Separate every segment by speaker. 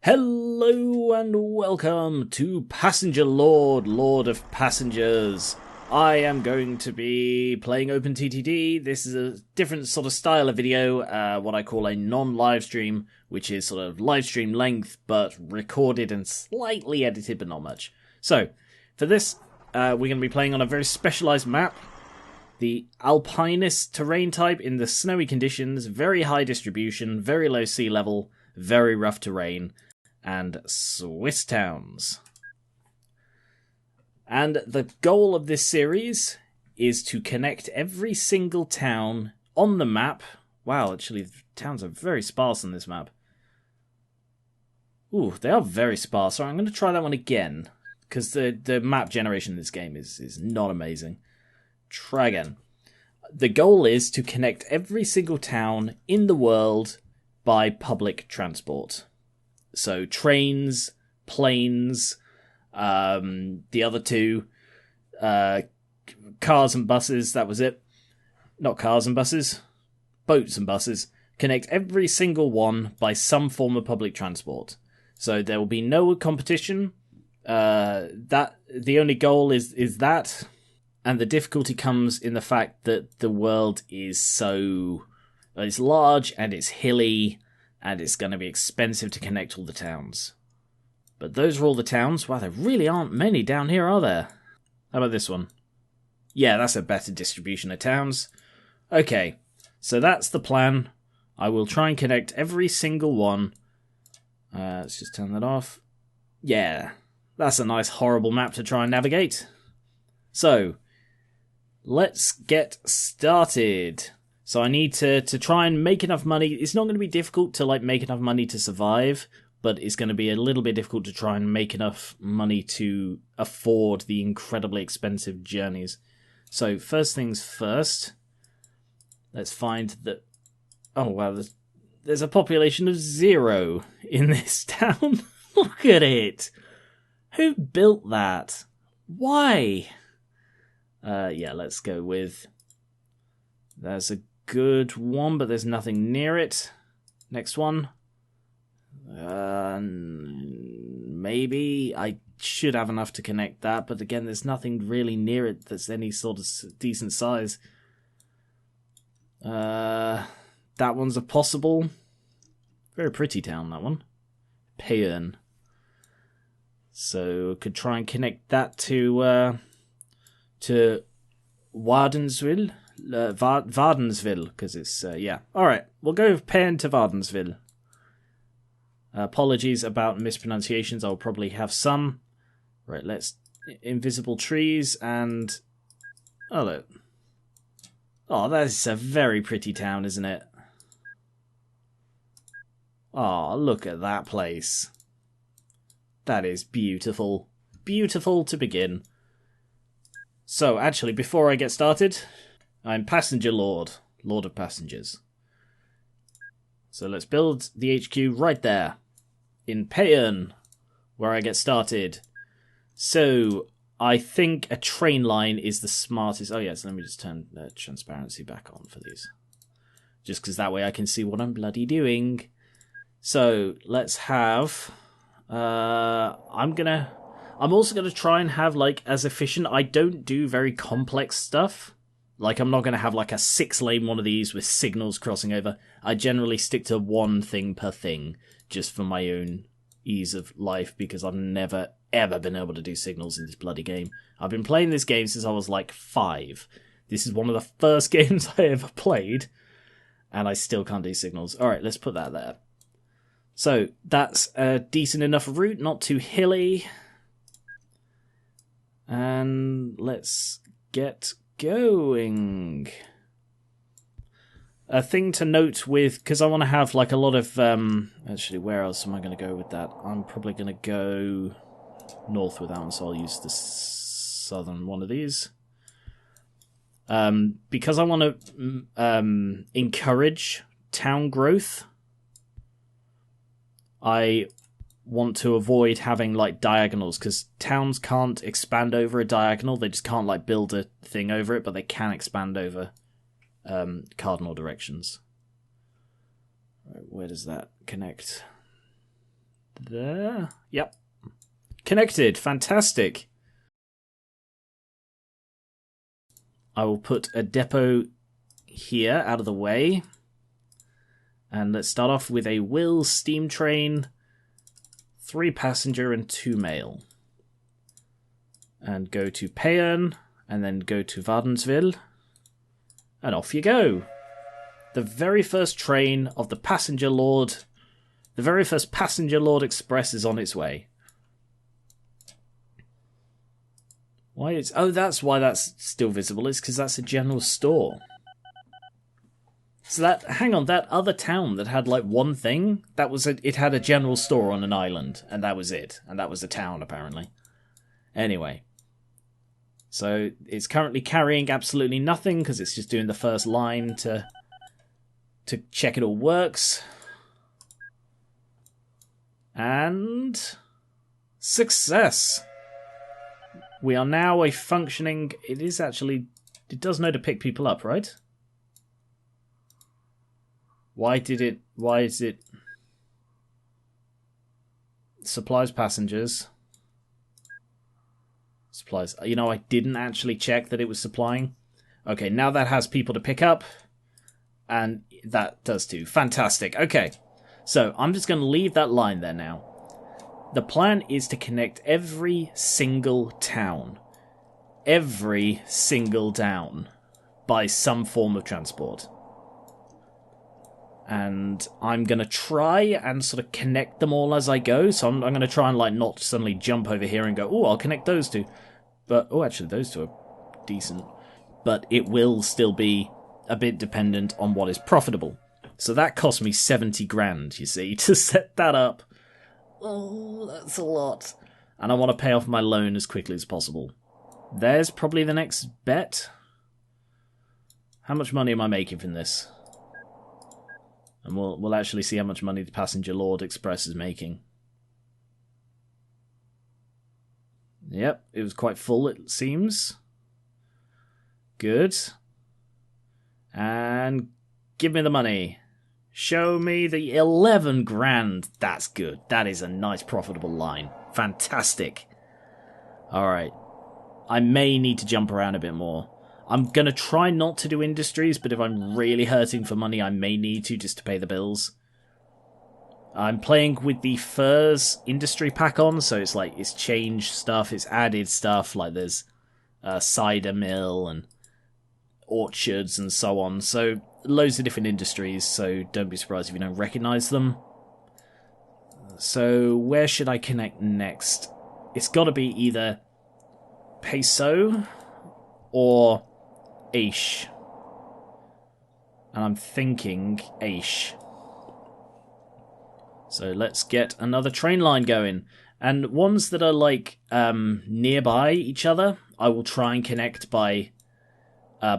Speaker 1: Hello and welcome to Passenger Lord, Lord of Passengers. I am going to be playing OpenTTD. This is a different sort of style of video, what I call a non-live stream, which is sort of live stream length, but recorded and slightly edited, but not much. So, for this, we're going to be playing on a very specialised map. The Alpinist terrain type in the snowy conditions, very high distribution, very low sea level, very rough terrain, and Swiss towns. And the goal of this series is to connect every single town on the map. Wow, actually, the towns are very sparse on this map. Ooh, they are very sparse. So I'm going to try that one again, because the map generation in this game is not amazing. Try again. The goal is to connect every single town in the world by public transport. So trains, planes, the other two, cars and buses, that was it. Not cars and buses, boats and buses. Connect every single one by some form of public transport. So there will be no competition. That the only goal is that, and the difficulty comes in the fact that the world is so... it's large and it's hilly, and it's going to be expensive to connect all the towns. But those are all the towns. Wow, there really aren't many down here, are there? How about this one? Yeah, that's a better distribution of towns. Okay, so that's the plan. I will try and connect every single one. Let's just turn that off. Yeah, that's a nice horrible map to try and navigate. So, let's get started. So I need to try and make enough money. It's not going to be difficult to make enough money to survive, but it's going to be a little bit difficult to try and make enough money to afford the incredibly expensive journeys. So first things first, let's find that... oh wow, there's a population of 0 in this town. Look at it. Who built that? Why? Yeah, let's go with... there's a good one, but there's nothing near it. Next one. Maybe I should have enough to connect that, but again, there's nothing really near it that's any sort of decent size. That one's a possible. Very pretty town, that one. Peliz. So could try and connect that to Wardensville. Vardensville, because it's, yeah. Alright, we'll go with Peliz to Vardensville. Apologies about mispronunciations, I'll probably have some. Right, let's... invisible trees and... oh, look. Oh, that's a very pretty town, isn't it? Oh, look at that place. That is beautiful. Beautiful to begin. So, actually, before I get started... I'm Passenger Lord, Lord of Passengers. So let's build the HQ right there, in Peliz, where I get started. So, I think a train line is the smartest... oh yes, let me just turn the transparency back on for these. Just because that way I can see what I'm bloody doing. So, let's have... I'm also gonna try and have, as efficient... I don't do very complex stuff. I'm not going to have, a 6-lane one of these with signals crossing over. I generally stick to one thing per thing, just for my own ease of life, because I've never, ever been able to do signals in this bloody game. I've been playing this game since I was, 5. This is one of the first games I ever played, and I still can't do signals. Alright, let's put that there. So, that's a decent enough route, not too hilly. And let's get... going. A thing to note with, because I want to have a lot of actually, where else am I going to go with that? I'm probably going to go north with that one, so I'll use the southern one of these. Because I want to encourage town growth, I want to avoid having diagonals, because towns can't expand over a diagonal. They just can't build a thing over it, but they can expand over cardinal directions. Right, where does that connect? there. Yep. Connected. Fantastic. I will put a depot here out of the way. And let's start off with a Will steam train, 3 passenger and 2 mail. And go to Payern, and then go to Vardensville. And off you go. The very first train of the Passenger Lord, the very first Passenger Lord Express is on its way. Why is... Oh, that's why that's still visible. It's because that's a general store. So that... Hang on, that other town that had, like, one thing, that was it had a general store on an island, and that was it. And that was a town, apparently. Anyway. So, it's currently carrying absolutely nothing, because it's just doing the first line to check it all works. And... success! We are now a functioning... It is actually... It does know to pick people up, right? Why is it... Supplies passengers. Supplies... You know, I didn't actually check that it was supplying. Okay, now that has people to pick up. And that does too. Fantastic. Okay. So, I'm just going to leave that line there now. The plan is to connect every single town. Every single town. By some form of transport. And I'm going to try and sort of connect them all as I go. So I'm going to try and like not suddenly jump over here and go, oh, I'll connect those two. But, oh, actually, those two are decent. But it will still be a bit dependent on what is profitable. So that cost me 70 grand, you see, to set that up. Oh, that's a lot. And I want to pay off my loan as quickly as possible. There's probably the next bet. How much money am I making from this? And we'll actually see how much money the Passenger Lord Express is making. Yep, it was quite full, it seems. Good. And give me the money. Show me the 11 grand. That's good. That is a nice profitable line. Fantastic. Alright. I may need to jump around a bit more. I'm going to try not to do industries, but if I'm really hurting for money, I may need to just to pay the bills. I'm playing with the furs industry pack on, so it's like, it's changed stuff, it's added stuff, like there's a cider mill and orchards and so on. So loads of different industries, so don't be surprised if you don't recognise them. So where should I connect next? It's got to be either Peso or Aish. And I'm thinking Aish. So let's get another train line going. And ones that are like nearby each other, I will try and connect by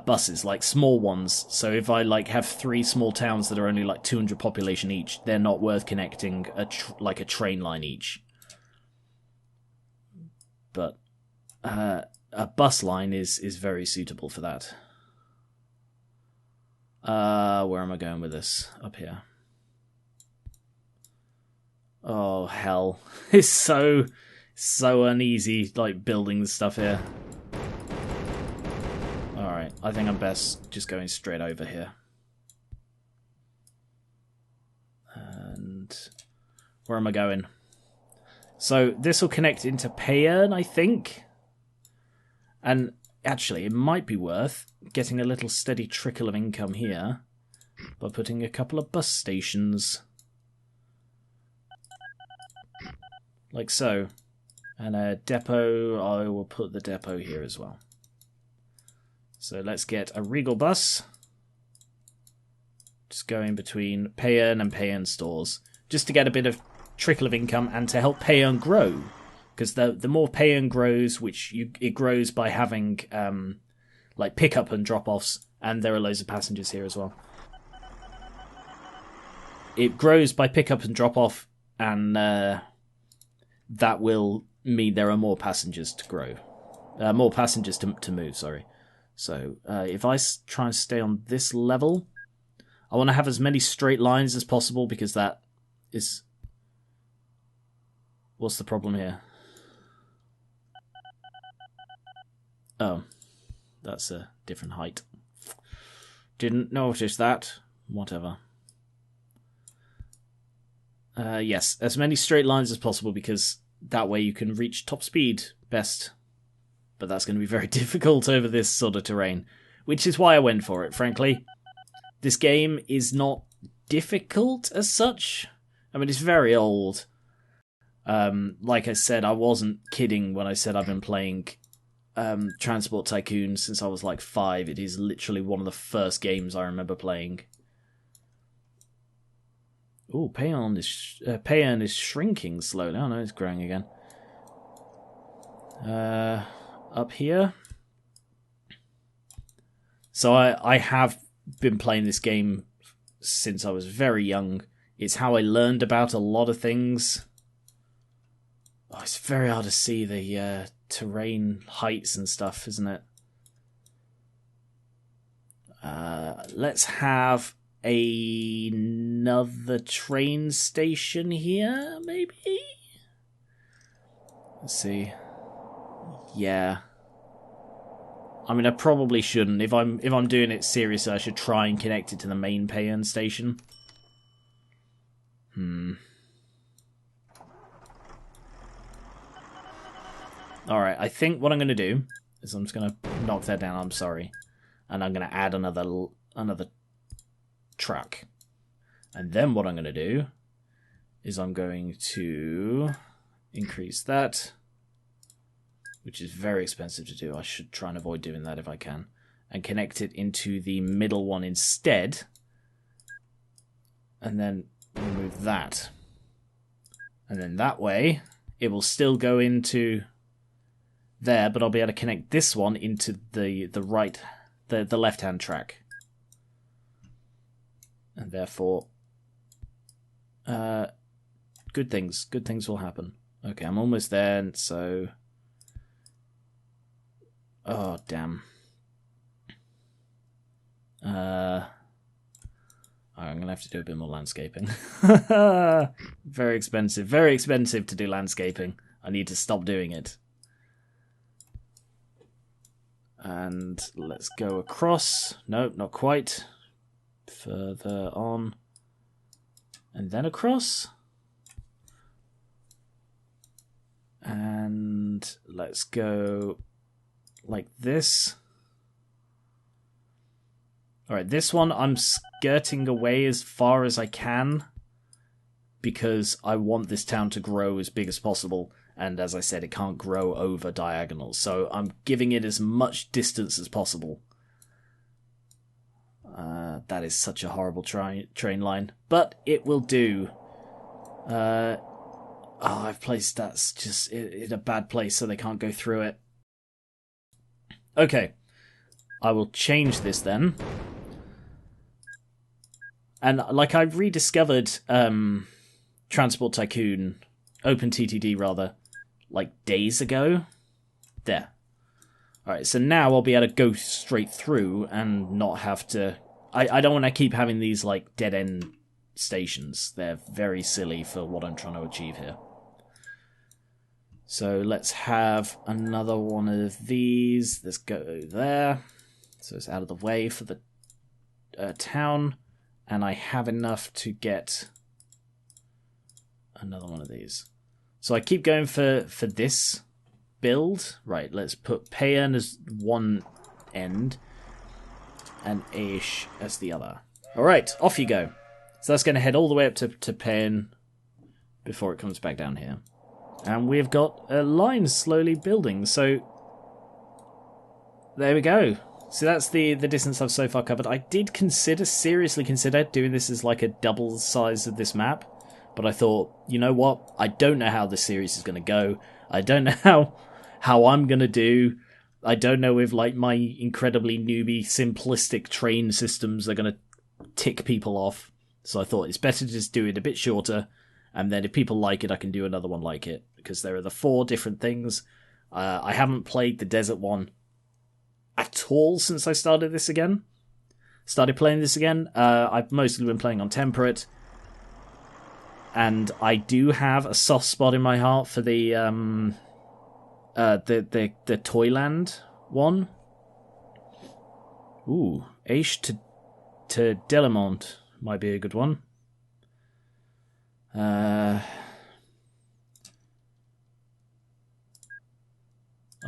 Speaker 1: buses, like small ones. So if I like have 3 small towns that are only like 200 population each, they're not worth connecting like a train line each. But a bus line is very suitable for that. Where am I going with this? Up here. Oh, hell. It's so uneasy, like, building the stuff here. Alright, I think I'm best just going straight over here. And where am I going? So, this will connect into Payern, I think. And, actually, it might be worth getting a little steady trickle of income here by putting a couple of bus stations. Like so. And a depot, I will put the depot here as well. So let's get a Regal bus. Just going between Payern and Payern stores. Just to get a bit of trickle of income and to help Payern grow. Because the more Payern grows, it grows by having like pick-up and drop-offs. And there are loads of passengers here as well. It grows by pick-up and drop-off, and that will mean there are more passengers to grow. More passengers to move, sorry. So, if I try and stay on this level, I want to have as many straight lines as possible, because that is What's the problem here? Oh, that's a different height. Didn't notice that. Whatever. Yes, as many straight lines as possible, because that way you can reach top speed best. But that's going to be very difficult over this sort of terrain, which is why I went for it, frankly. This game is not difficult as such. I mean, it's very old. Like I said, I wasn't kidding when I said I've been playing Transport Tycoon since I was like 5. It is literally one of the first games I remember playing. Ooh, Payon is shrinking slowly. Oh no, it's growing again. Up here. So I have been playing this game since I was very young. It's how I learned about a lot of things. Oh, it's very hard to see the terrain heights and stuff, isn't it? Let's have another train station here, maybe? Let's see. Yeah. I mean, I probably shouldn't. If I'm doing it seriously, I should try and connect it to the main Payon station. Alright, I think what I'm going to do is I'm just going to knock that down, I'm sorry. And I'm going to add another track. And then what I'm going to do is I'm going to increase that, which is very expensive to do. I should try and avoid doing that if I can. And connect it into the middle one instead. And then remove that. And then that way, it will still go into there, but I'll be able to connect this one into the left-hand track. And therefore, good things will happen. Okay, I'm almost there, so... Oh, damn. I'm going to have to do a bit more landscaping. Very expensive to do landscaping. I need to stop doing it. And let's go across. Nope, not quite. Further on. And then across. And let's go like this. Alright, this one I'm skirting away as far as I can because I want this town to grow as big as possible. And as I said, it can't grow over diagonals. So I'm giving it as much distance as possible. That is such a horrible train line. But it will do. I've placed that's just in a bad place so they can't go through it. Okay. I will change this then. And like I've rediscovered Transport Tycoon, OpenTTD rather, like days ago. There. Alright, so now I'll be able to go straight through and not have to... I don't want to keep having these like dead-end stations. They're very silly for what I'm trying to achieve here. So let's have another one of these. Let's go there. So it's out of the way for the town. And I have enough to get another one of these. So I keep going for this build. Right, let's put Payon as one end and Aish as the other. Alright, off you go. So that's going to head all the way up to Payon before it comes back down here. And we've got a line slowly building. So there we go. So that's the distance I've so far covered. I did seriously consider doing this as like a double size of this map. But I thought, you know what? I don't know how this series is going to go. I don't know how I'm going to do. I don't know if like my incredibly newbie simplistic train systems are going to tick people off. So I thought it's better to just do it a bit shorter. And then if people like it, I can do another one like it. Because there are the 4 different things. I haven't played the desert one at all since I started playing this again. I've mostly been playing on temperate. And I do have a soft spot in my heart for the Toyland one. Ooh, Aish to Delamont might be a good one. I've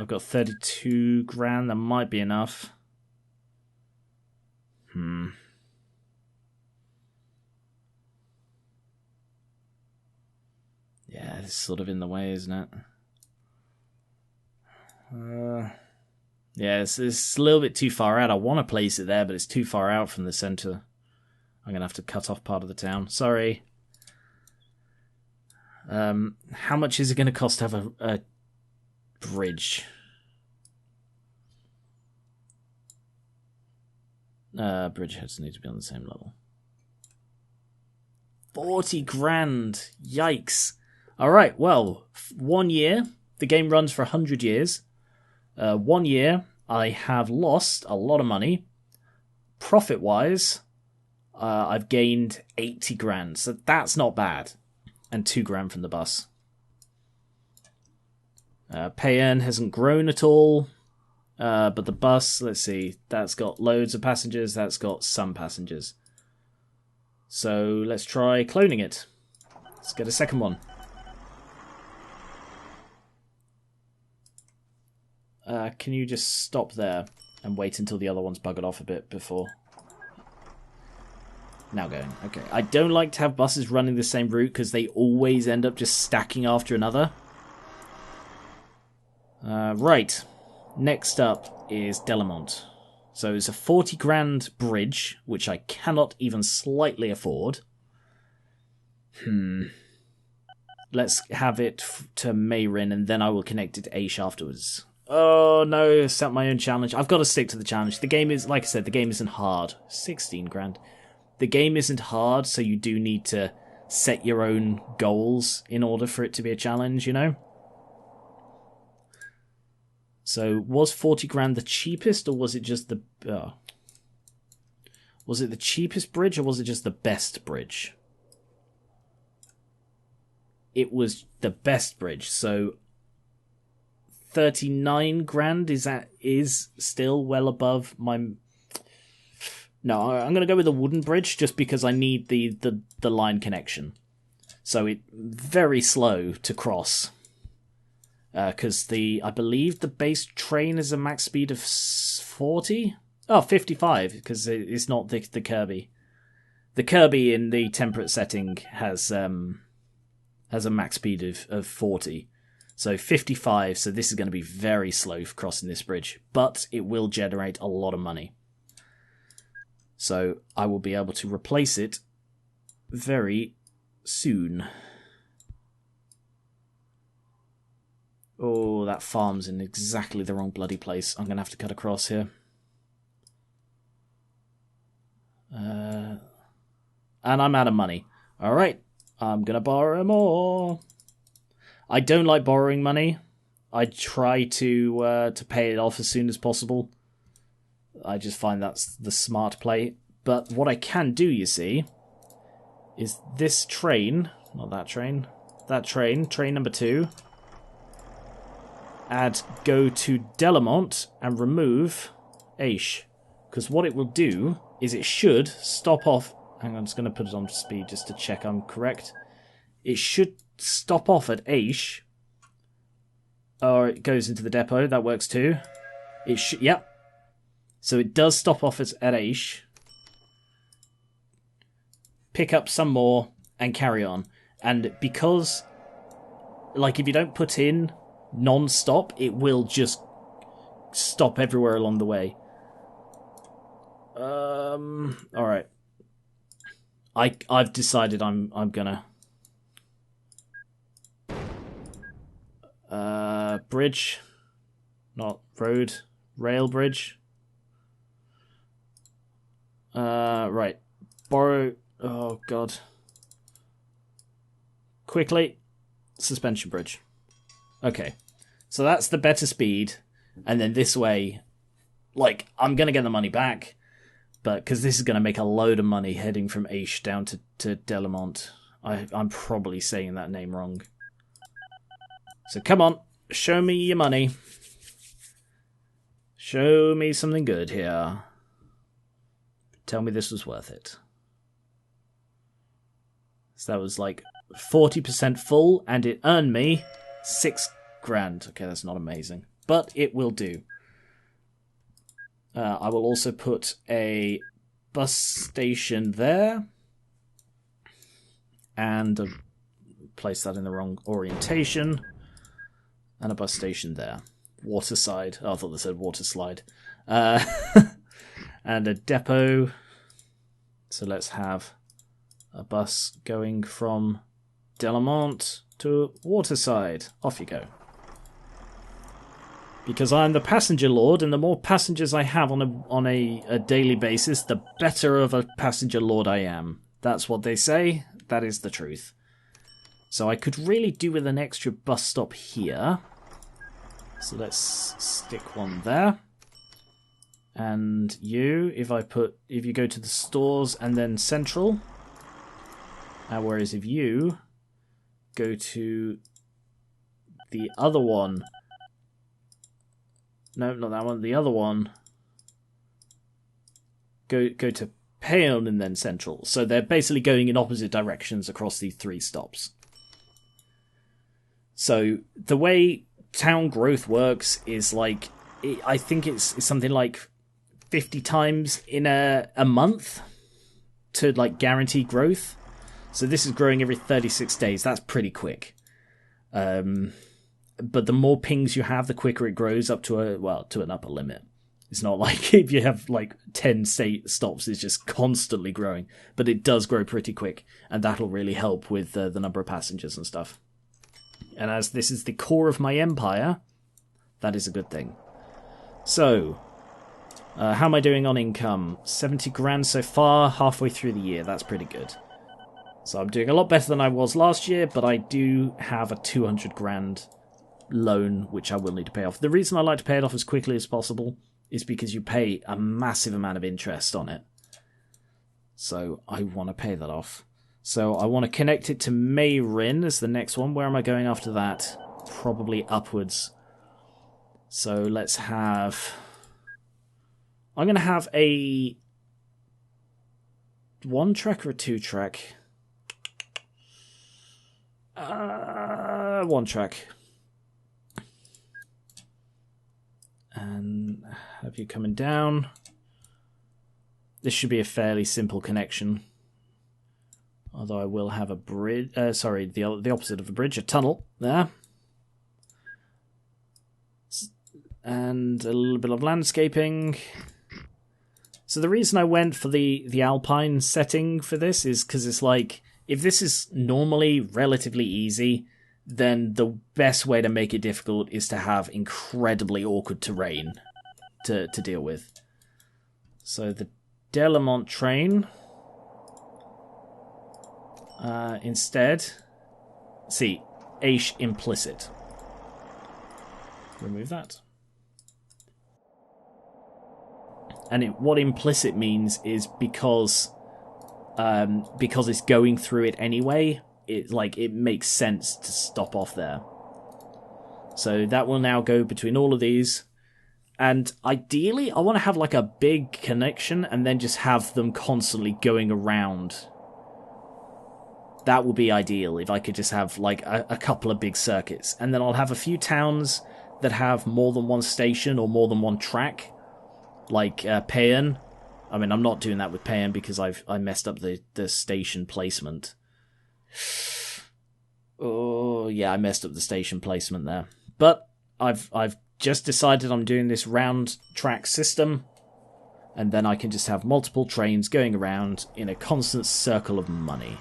Speaker 1: got 32 grand. That might be enough. Yeah, it's sort of in the way, isn't it? Yeah, it's a little bit too far out. I want to place it there, but it's too far out from the centre. I'm going to have to cut off part of the town. Sorry. How much is it going to cost to have a bridge? Bridgeheads need to be on the same level. 40 grand. Yikes. Alright, well, 1 year. The game runs for 100 years. 1 year, I have lost a lot of money. Profit-wise, I've gained 80 grand. So that's not bad. And 2 grand from the bus. Pay-earn hasn't grown at all. But the bus, let's see, that's got loads of passengers. That's got some passengers. So let's try cloning it. Let's get a second one. Can you just stop there and wait until the other one's buggered off a bit before... Now going. Okay. I don't like to have buses running the same route because they always end up just stacking after another. Right. Next up is Delamont. So it's a 40 grand bridge, which I cannot even slightly afford. Let's have it to Mayrin, and then I will connect it to Aish afterwards. Oh no, set my own challenge. I've got to stick to the challenge. The game is, like I said, the game isn't hard. 16 grand. The game isn't hard, so you do need to set your own goals in order for it to be a challenge, you know? So, was 40 grand the cheapest, or was it just the... was it the cheapest bridge, or was it just the best bridge? It was the best bridge, so... 39 grand is still well above my... No, I'm going to go with a wooden bridge, just because I need the line connection. So, it's very slow to cross. Because I believe the base train is a max speed of 40? Oh, 55, because it's not the Kirby. The Kirby in the temperate setting has a max speed of 40. So 55, so this is going to be very slow for crossing this bridge. But it will generate a lot of money. So I will be able to replace it very soon. Oh, that farm's in exactly the wrong bloody place. I'm going to have to cut across here. And I'm out of money. Alright, I'm going to borrow more. I don't like borrowing money. I try to pay it off as soon as possible. I just find that's the smart play. But what I can do, you see, is this train, not that train, train number 2, add go to Delamont and remove Aish. Because what it will do is it should stop off... Hang on, I'm just going to put it on speed just to check I'm correct. It should stop off at Aish. Or it goes into the depot, that works too. It should, yep. So it does stop off at Aish. Pick up some more and carry on. And because, like, if you don't put in non-stop, it will just stop everywhere along the way. Alright. I've decided I'm gonna... bridge. Not road. Rail bridge. Right. Borrow... Oh, God. Quickly. Suspension bridge. Okay. So that's the better speed. And then this way, like, I'm going to get the money back. But, because this is going to make a load of money heading from Aish down to Delamont. I'm probably saying that name wrong. So come on, show me your money. Show me something good here. Tell me this was worth it. So that was like 40% full, and it earned me 6 grand. Okay, that's not amazing, but it will do. I will also put a bus station there, and place that in the wrong orientation, and a bus station there. Waterside. Oh, I thought they said water slide. And a depot. So let's have a bus going from Delamont to Waterside. Off you go. Because I'm the passenger lord, and the more passengers I have on a daily basis, the better of a passenger lord I am. That's what they say. That is the truth. So I could really do with an extra bus stop here. So let's stick one there. And you, if you go to the stores and then central. Whereas if you go to the other one. No, not that one. The other one. Go to Payon and then central. So they're basically going in opposite directions across these 3 stops. So the way town growth works is like, I think it's something like 50 times in a month to like guarantee growth. So this is growing every 36 days. That's pretty quick. But the more pings you have, the quicker it grows up to an upper limit. It's not like if you have like 10 stops, it's just constantly growing. But it does grow pretty quick, and that'll really help with the number of passengers and stuff. And as this is the core of my empire, that is a good thing. So, how am I doing on income? 70 grand so far, halfway through the year. That's pretty good. So I'm doing a lot better than I was last year, but I do have a 200 grand loan, which I will need to pay off. The reason I like to pay it off as quickly as possible is because you pay a massive amount of interest on it. So I want to pay that off. So I want to connect it to Mayrin as the next one. Where am I going after that? Probably upwards. So let's have... I'm going to have a 1-track or a 2-track? 1-track. And have you coming down. This should be a fairly simple connection. Although I will have a bridge... sorry, the opposite of a bridge, a tunnel there. And a little bit of landscaping. So the reason I went for the Alpine setting for this is because it's like, if this is normally relatively easy, then the best way to make it difficult is to have incredibly awkward terrain to deal with. So the Delamont train... instead, see, Aish implicit. Remove that. And what implicit means is because it's going through it anyway, it makes sense to stop off there. So that will now go between all of these. And ideally, I want to have like a big connection and then just have them constantly going around. That would be ideal if I could just have like a couple of big circuits. And then I'll have a few towns that have more than one station or more than one track. Like Payon. I mean, I'm not doing that with Payon because I messed up the station placement. Oh, yeah, I messed up the station placement there. But I've just decided I'm doing this round track system. And then I can just have multiple trains going around in a constant circle of money.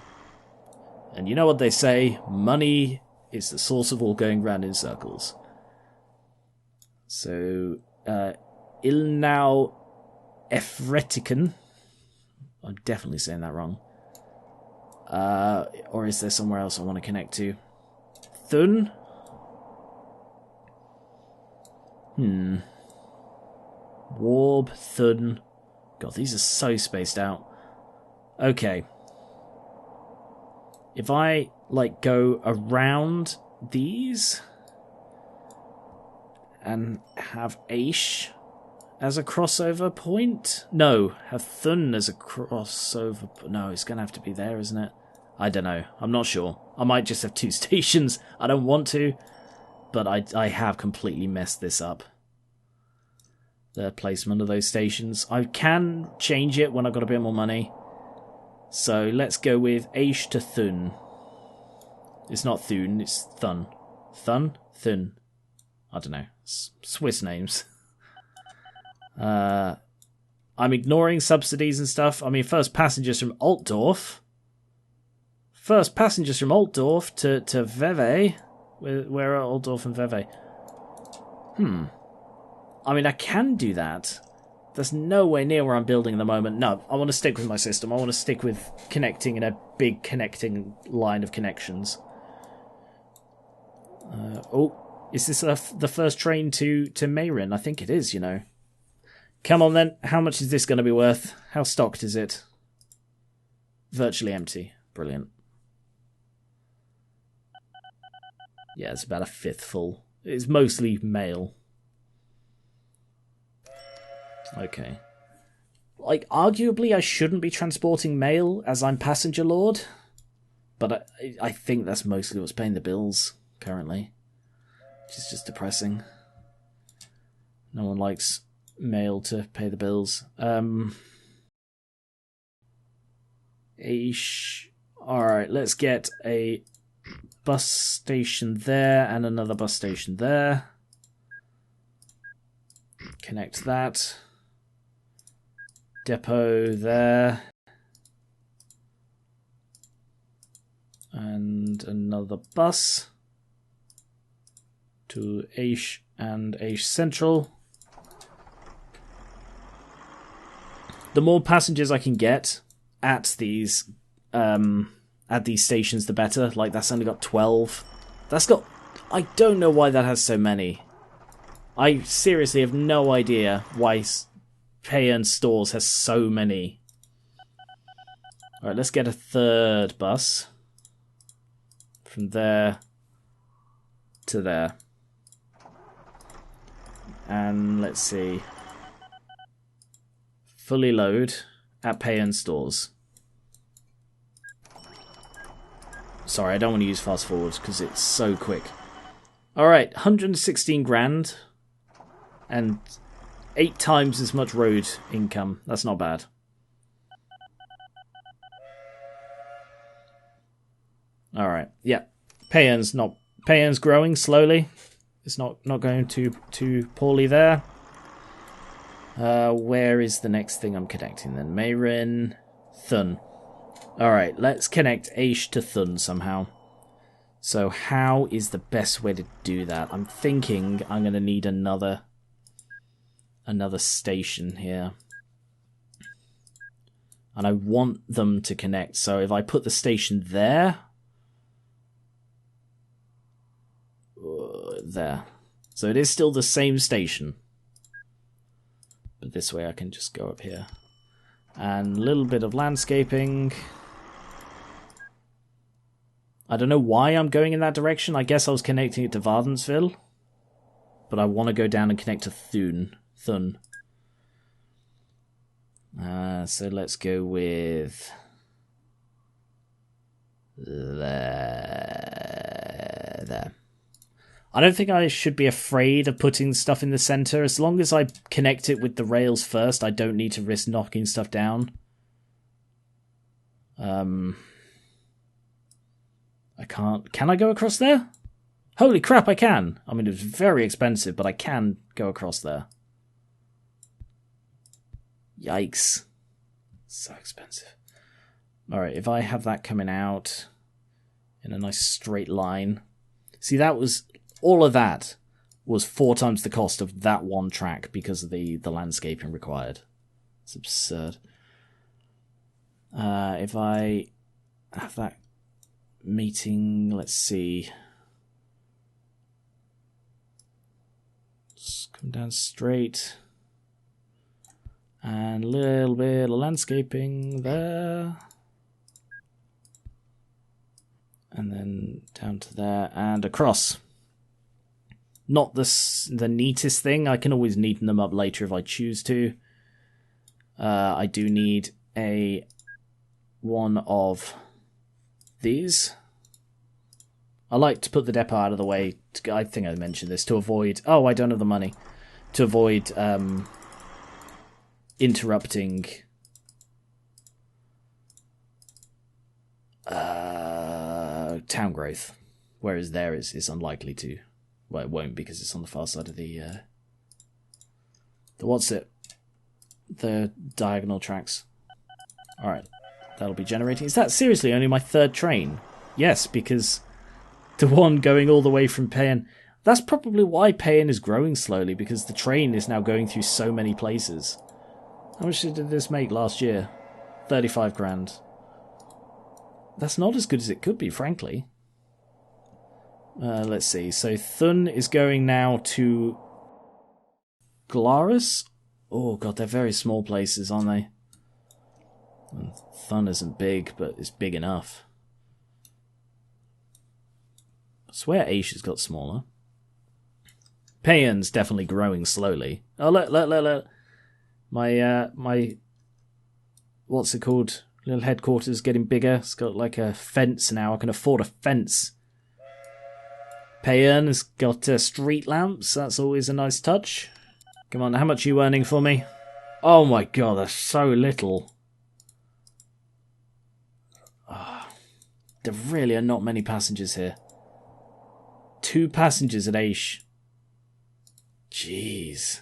Speaker 1: And you know what they say, money is the source of all going round in circles. So, Ilnau Efretican. I'm definitely saying that wrong. Or is there somewhere else I want to connect to? Thun? Warb, Thun. God, these are so spaced out. Okay. If I, like, go around these and have Aish as a crossover point? No, have Thun as a crossover... No, it's going to have to be there, isn't it? I don't know. I'm not sure. I might just have 2 stations. I don't want to, but I have completely messed this up. The placement of those stations. I can change it when I've got a bit more money. So let's go with Aish to Thun. It's not Thun, it's Thun. Thun? Thun. I don't know. Swiss names. I'm ignoring subsidies and stuff. I mean, first passengers from Altdorf. First passengers from Altdorf to Vevey. Where are Altdorf and Vevey? I mean, I can do that. That's nowhere near where I'm building at the moment. No, I want to stick with my system. I want to stick with connecting in a big connecting line of connections. Is this the first train to Meyrin? I think it is, you know. Come on then. How much is this going to be worth? How stocked is it? Virtually empty. Brilliant. Yeah, it's about a 1/5 full. It's mostly mail. Okay. Like, arguably I shouldn't be transporting mail as I'm passenger lord, but I think that's mostly what's paying the bills currently, which is just depressing. No one likes mail to pay the bills. Alright, let's get a bus station there and another bus station there. Connect that. Depot there. And another bus to Aish and Aish Central. The more passengers I can get at these stations, the better. Like, that's only got 12. I don't know why that has so many. I seriously have no idea why Pay and Stores has so many. Alright, let's get a 3rd bus. From there to there. And let's see. Fully load at Pay and Stores. Sorry, I don't want to use fast forward because it's so quick. Alright, 116 grand. And 8 times as much road income. That's not bad. Alright, yeah. Pay-earn's growing slowly. It's not going too poorly there. Where is the next thing I'm connecting then? Meyrin, Thun. Alright, let's connect Aish to Thun somehow. So how is the best way to do that? I'm thinking I'm going to need another station here. And I want them to connect. So if I put the station there... there. So it is still the same station. But this way I can just go up here. And a little bit of landscaping. I don't know why I'm going in that direction. I guess I was connecting it to Vardensville. But I want to go down and connect to Thun. So let's go with... there. I don't think I should be afraid of putting stuff in the center. As long as I connect it with the rails first, I don't need to risk knocking stuff down. I can't... Can I go across there? Holy crap, I can! I mean, it was very expensive, but I can go across there. Yikes. So expensive. Alright, if I have that coming out in a nice straight line... See, that was... All of that was 4 times the cost of that one track because of the landscaping required. It's absurd. If I have that meeting, let's see. Just come down straight. And a little bit of landscaping there. And then down to there and across. Not the neatest thing. I can always neaten them up later if I choose to. I do need one of these. I like to put the depot out of the way. I think I mentioned this to avoid... Oh, I don't have the money. To avoid interrupting town growth. Whereas there is unlikely to. Well, it won't because it's on the far side of the what's it? The diagonal tracks. Alright. That'll be generating. Is that seriously only my third train? Yes, because the one going all the way from Payan... That's probably why Payan is growing slowly, because the train is now going through so many places. How much did this make last year? 35 grand. That's not as good as it could be, frankly. Let's see. So Thun is going now to Glarus? Oh god, they're very small places, aren't they? Thun isn't big, but it's big enough. I swear Aisha's got smaller. Payan's definitely growing slowly. Oh, look. My what's it called? Little headquarters getting bigger. It's got like a fence now. I can afford a fence. Payan has got street lamps. That's always a nice touch. Come on, how much are you earning for me? Oh my god, that's so little. Oh, there really are not many passengers here. 2 passengers at Aish. Jeez.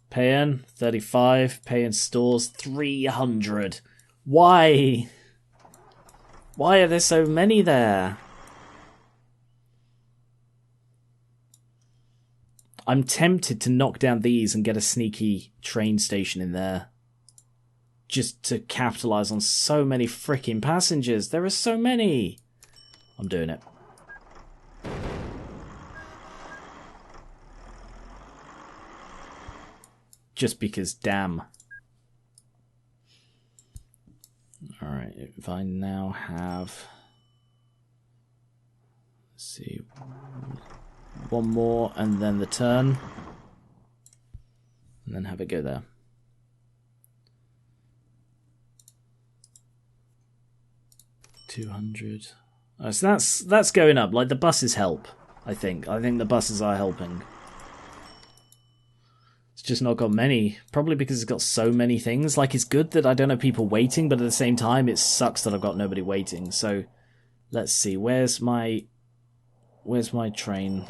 Speaker 1: Payan, 35. Payan stores, 300. Why? Why are there so many there? I'm tempted to knock down these and get a sneaky train station in there. Just to capitalise on so many freaking passengers. There are so many. I'm doing it. Just because, damn. Alright, if I now have... Let's see... One more, and then the turn. And then have it go there. $200. Oh, so that's going up. Like, the buses help, I think. I think the buses are helping. It's just not got many. Probably because it's got so many things. Like, it's good that I don't have people waiting, but at the same time, it sucks that I've got nobody waiting. So, let's see. Where's my train?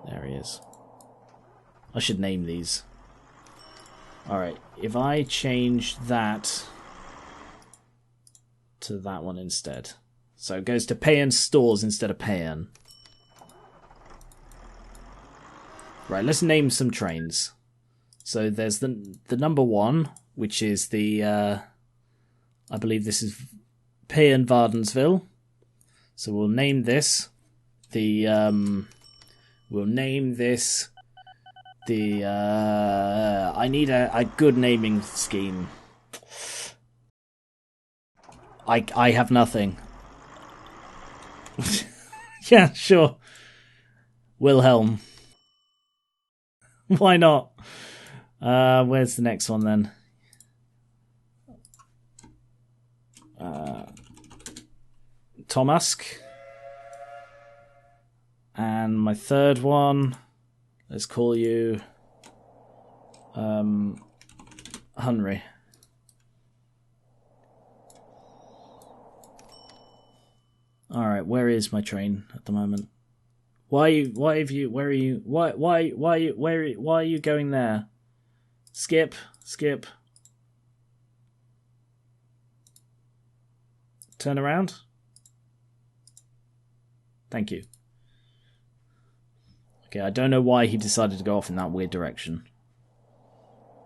Speaker 1: There he is. I should name these. Alright, if I change that to that one instead. So it goes to Payan stores instead of Payan. Right, let's name some trains. So there's the number 1, which is the... I believe this is Payan Vardensville. So we'll name this the... We'll name this the... I need a good naming scheme. I have nothing. Yeah, sure. Wilhelm. Why not? Where's the next one then? Tomask. And my third one, let's call you Hunry. Alright, where is my train at the moment? Where are you going there? Skip. Turn around. Thank you. Okay, I don't know why he decided to go off in that weird direction.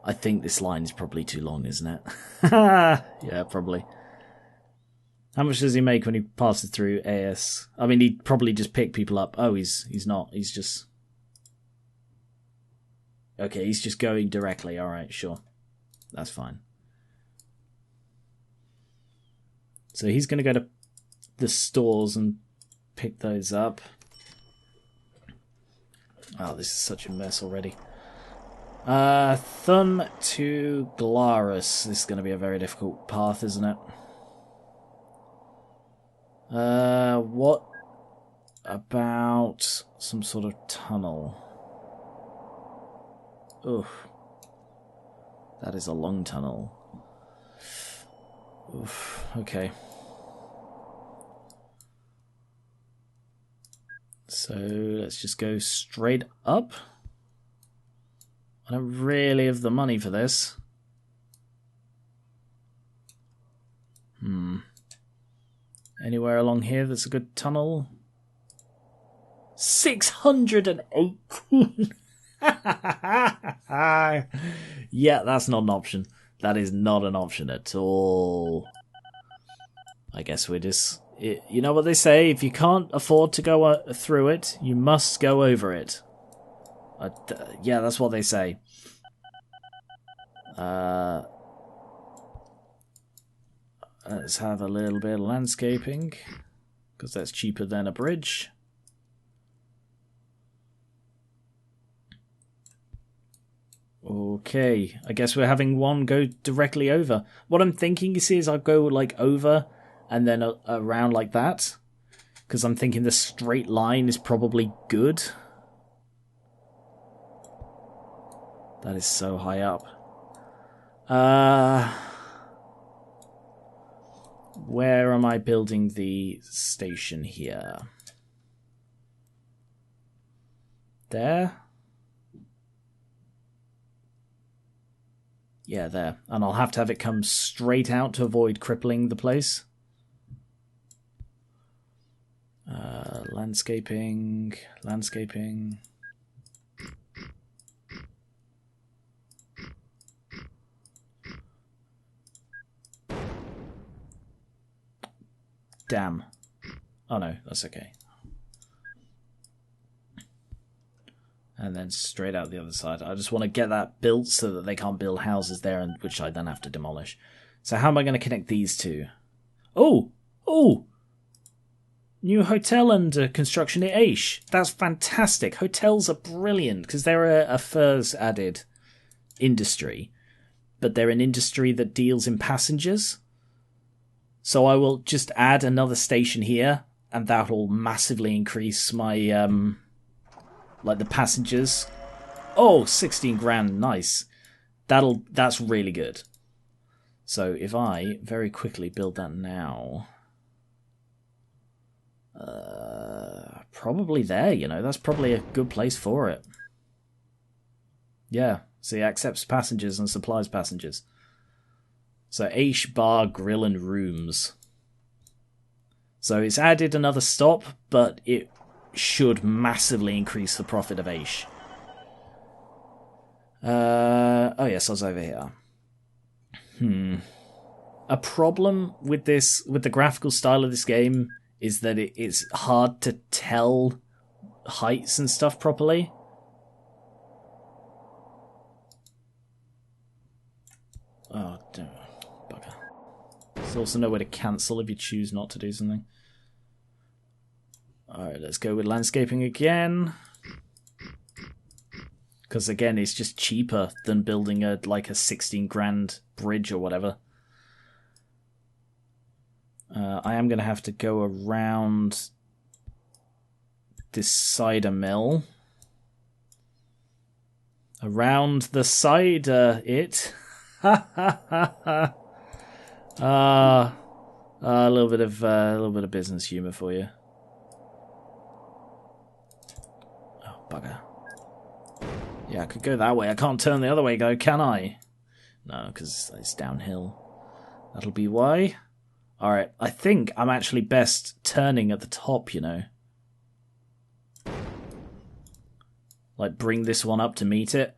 Speaker 1: I think this line is probably too long, isn't it? Yeah, probably. How much does he make when he passes through AS? I mean, he'd probably just pick people up. Oh, he's not. He's just... Okay, he's just going directly. Alright, sure. That's fine. So he's going to go to the stores and pick those up. Oh, this is such a mess already. Thun to Glarus. This is going to be a very difficult path, isn't it? What about some sort of tunnel? Ugh. That is a long tunnel. Oof. Okay. So let's just go straight up. I don't really have the money for this. Anywhere along here that's a good tunnel? 618! Yeah, that's not an option. That is not an option at all. I guess we're just... You know what they say? If you can't afford to go through it, you must go over it. Yeah, that's what they say. Let's have a little bit of landscaping, because that's cheaper than a bridge. Okay, I guess we're having one go directly over. What I'm thinking, you see, is I'll go like over and then around like that, because I'm thinking the straight line is probably good. That is so high up. Where am I building the station here? There? Yeah, there. And I'll have to have it come straight out to avoid crippling the place. Landscaping. Damn. Oh no, that's okay. And then straight out the other side. I just want to get that built so that they can't build houses there, and which I then have to demolish. So how am I going to connect these two? Oh! New hotel under construction at Aish. That's fantastic. Hotels are brilliant because they're a furs added industry, but they're an industry that deals in passengers. So I will just add another station here, and that will massively increase my like the passengers. Oh, 16 grand, nice. That's really good. So if I very quickly build that now, probably there, you know, that's probably a good place for it. Yeah, see, it accepts passengers and supplies passengers. So Aish Bar, Grill and Rooms. So it's added another stop, but it should massively increase the profit of Aish. Oh yes, I was over here. A problem with this, with the graphical style of this game, is that it's hard to tell heights and stuff properly. Oh, damn. Bugger. There's also nowhere to cancel if you choose not to do something. Alright, let's go with landscaping again. Because again, it's just cheaper than building a 16 grand bridge or whatever. I am going to have to go around this cider mill. Around the cider it. A little bit of business humor for you. Oh, bugger. Yeah, I could go that way. I can't turn the other way, though, can I? No, because it's downhill. That'll be why. Alright, I think I'm actually best turning at the top, you know. Like, bring this one up to meet it.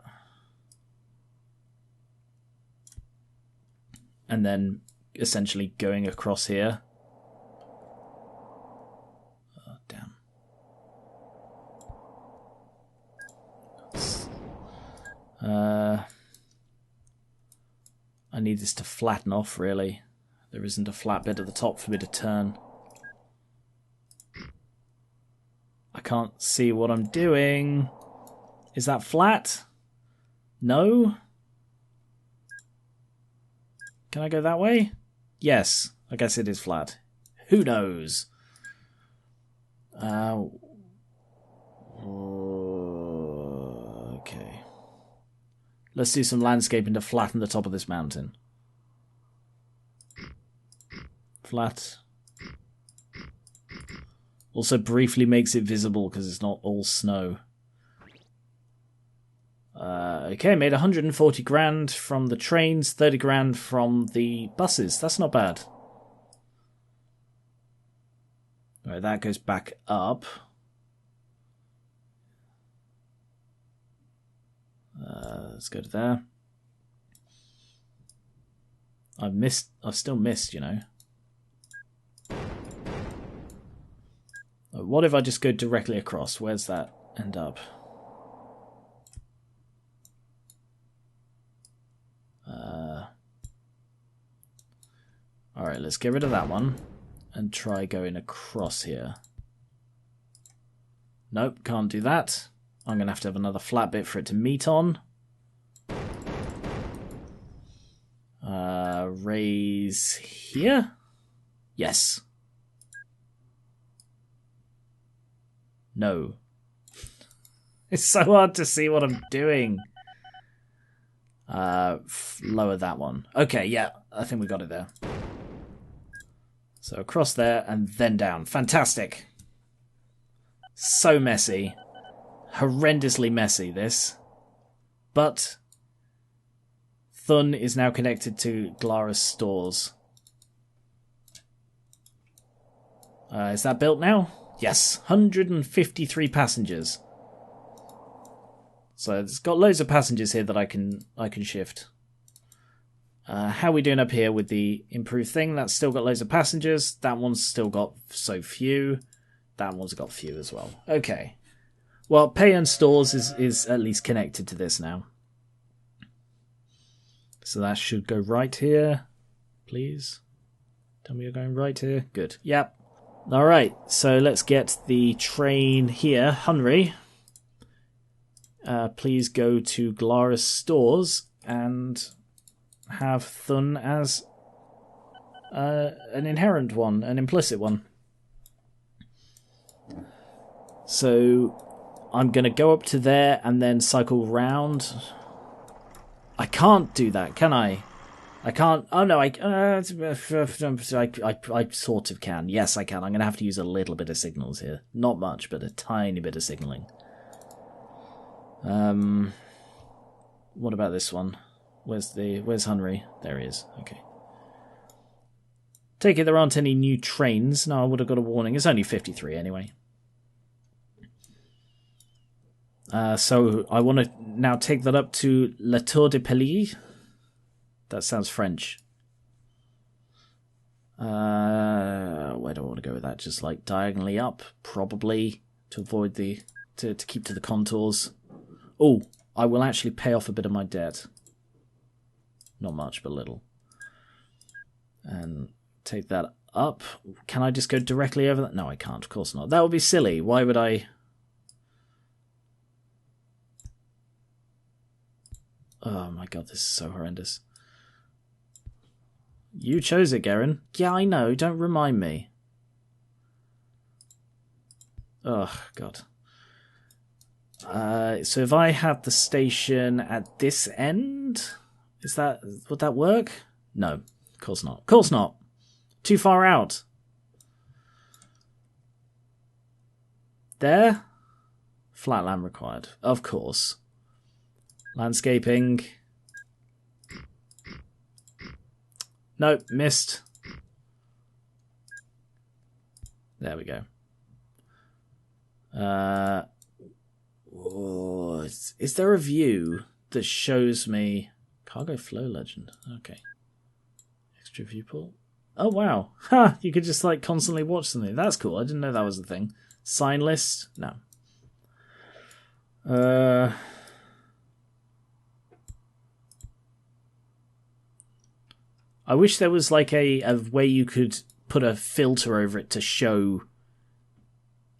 Speaker 1: And then, essentially, going across here. Oh, damn. I need this to flatten off, really. There isn't a flat bit at the top for me to turn. can't see what I'm doing. Is that flat? No? Can I go that way? Yes, I guess it is flat. Who knows? Okay. Let's do some landscaping to flatten the top of this mountain. Flat. Also briefly makes it visible because it's not all snow. Okay, made 140 grand from the trains, 30 grand from the buses. That's not bad. Right, that goes back up. Let's go to there. I've still missed, you know. What if I just go directly across? Where's that end up? Alright, let's get rid of that one and try going across here. Nope, can't do that. I'm going to have another flat bit for it to meet on. Raise here? Yes. No. It's so hard to see what I'm doing. Lower that one. Okay, yeah, I think we got it there. So across there and then down. Fantastic. So messy. Horrendously messy, this. But Thun is now connected to Glara's stores. Is that built now? Yes, 153 passengers. So it's got loads of passengers here that I can shift. How are we doing up here with the improved thing? That's still got loads of passengers. That one's still got so few. That one's got few as well. Okay. Well, pay and stores is at least connected to this now. So that should go right here. Please. Tell me you're going right here. Good. Yep. Alright, so let's get the train here. Hunry. Please go to Glara's stores and have Thun as an inherent one, an implicit one. So I'm going to go up to there and then cycle round. I can't do that, can I? I can't. Oh no, I sort of can. Yes, I can. I'm going to have to use a little bit of signals here. Not much, but a tiny bit of signaling. What about this one? Where's Hunry? There he is. Okay. Take it there aren't any new trains. No, I would have got a warning. It's only 53 anyway. So I want to now take that up to La Tour de Peliz. That sounds French. Where do I want to go with that? Just like diagonally up, probably, to avoid the... to keep to the contours. Oh, I will actually pay off a bit of my debt. Not much, but little. And take that up. Can I just go directly over that? No, I can't. Of course not. That would be silly. Why would I... Oh my god, this is so horrendous. You chose it, Garen. Yeah, I know. Don't remind me. Oh, God. So if I have the station at this end, would that work? No, of course not. Of course not. Too far out. There? Flatland required. Of course. Landscaping. Nope, missed. There we go. Is there a view that shows me... Cargo flow legend. Okay. Extra viewport. Oh, wow. Ha! You could just, like, constantly watch something. That's cool. I didn't know that was a thing. Sign list? No. I wish there was like a way you could put a filter over it to show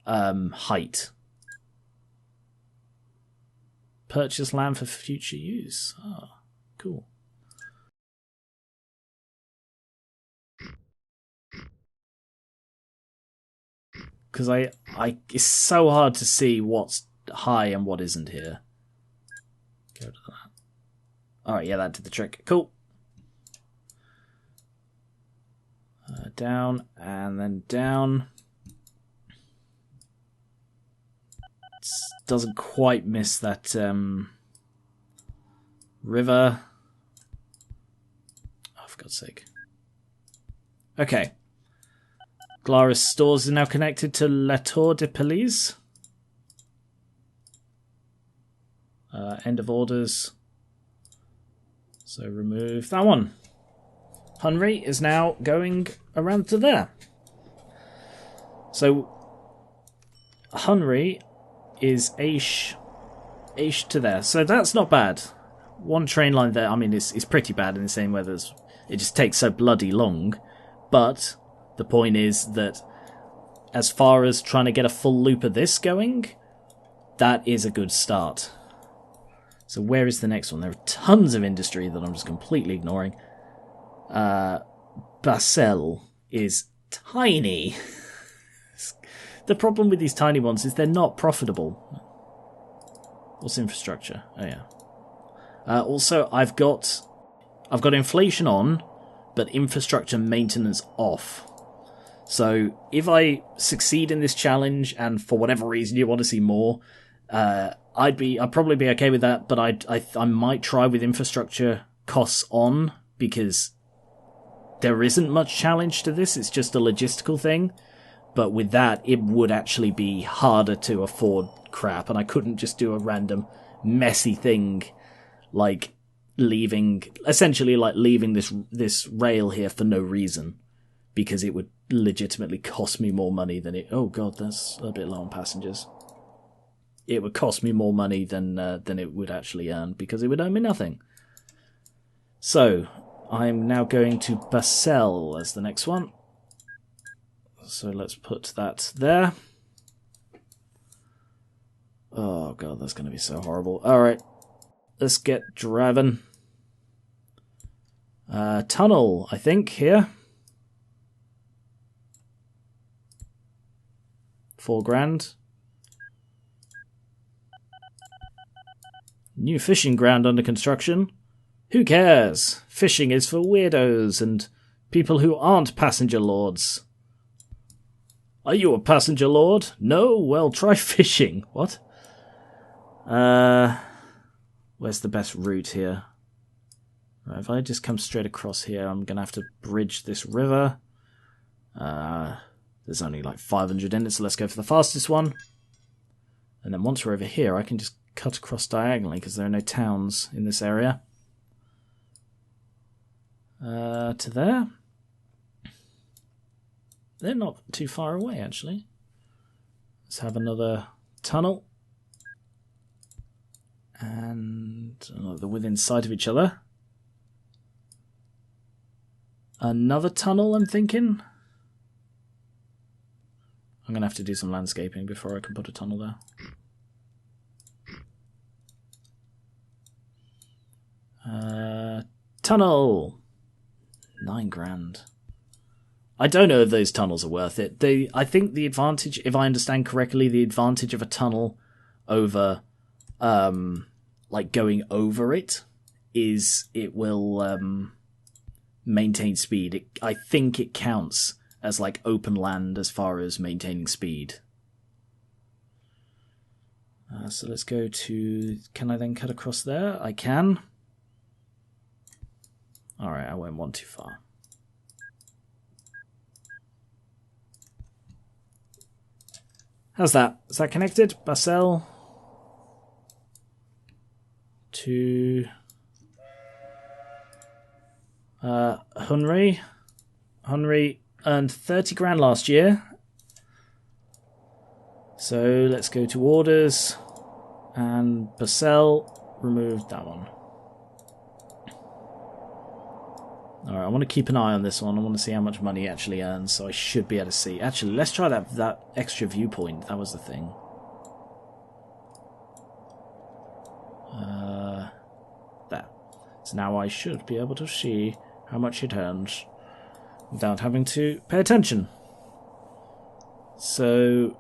Speaker 1: height. purchase land for future use. Oh, cool. Because it's so hard to see what's high and what isn't here. Go to that. Alright, yeah, that did the trick. Cool. Down, and then down. Doesn't quite miss that river. Oh, for God's sake. Okay. Glaris stores are now connected to La Tour de Peliz. End of orders. So remove that one. Hunry is now going around to there. So Hunry is Aish to there. So that's not bad. One train line there, I mean, it's pretty bad in the same way that it just takes so bloody long. But the point is that as far as trying to get a full loop of this going, that is a good start. So where is the next one? There are tons of industry that I'm just completely ignoring. Basel is tiny. The problem with these tiny ones is they're not profitable. What's infrastructure? Oh yeah. Also, I've got inflation on, but infrastructure maintenance off. So if I succeed in this challenge, and for whatever reason you want to see more, I'd probably be okay with that. But I might try with infrastructure costs on, because there isn't much challenge to this. It's just a logistical thing. But with that, it would actually be harder to afford crap, and I couldn't just do a random messy thing like leaving this rail here for no reason, because it would legitimately cost me more money than it. Oh god, that's a bit low on passengers. It would cost me more money than it would actually earn, because it would earn me nothing. So I'm now going to Basel as the next one. So let's put that there. Oh god, that's going to be so horrible. Alright, let's get driving. Tunnel, I think, here. 4 grand. New fishing ground under construction. Who cares? Fishing is for weirdos and people who aren't passenger lords. Are you a passenger lord? No? Well, try fishing. What? Where's the best route here? Right, if I just come straight across here, I'm going to have to bridge this river. There's only like 500 in it, so let's go for the fastest one. And then once we're over here, I can just cut across diagonally, because there are no towns in this area. To there. They're not too far away, actually. Let's have another tunnel. And they're within sight of each other. Another tunnel, I'm thinking. I'm going to have to do some landscaping before I can put a tunnel there. Tunnel! 9 grand. I don't know if those tunnels are worth it. I think the advantage, if I understand correctly, the advantage of a tunnel over, like going over it, is it will maintain speed. I think it counts as like open land as far as maintaining speed. So let's go to... Can I then cut across there? I can. Alright, I went one too far. How's that? Is that connected? Basel to Hunry. Hunry earned 30 grand last year. So let's go to orders, and Basel removed that one. Alright, I want to keep an eye on this one. I want to see how much money he actually earns, so I should be able to see. Actually, let's try that extra viewpoint. That was the thing. So now I should be able to see how much it earns without having to pay attention. So,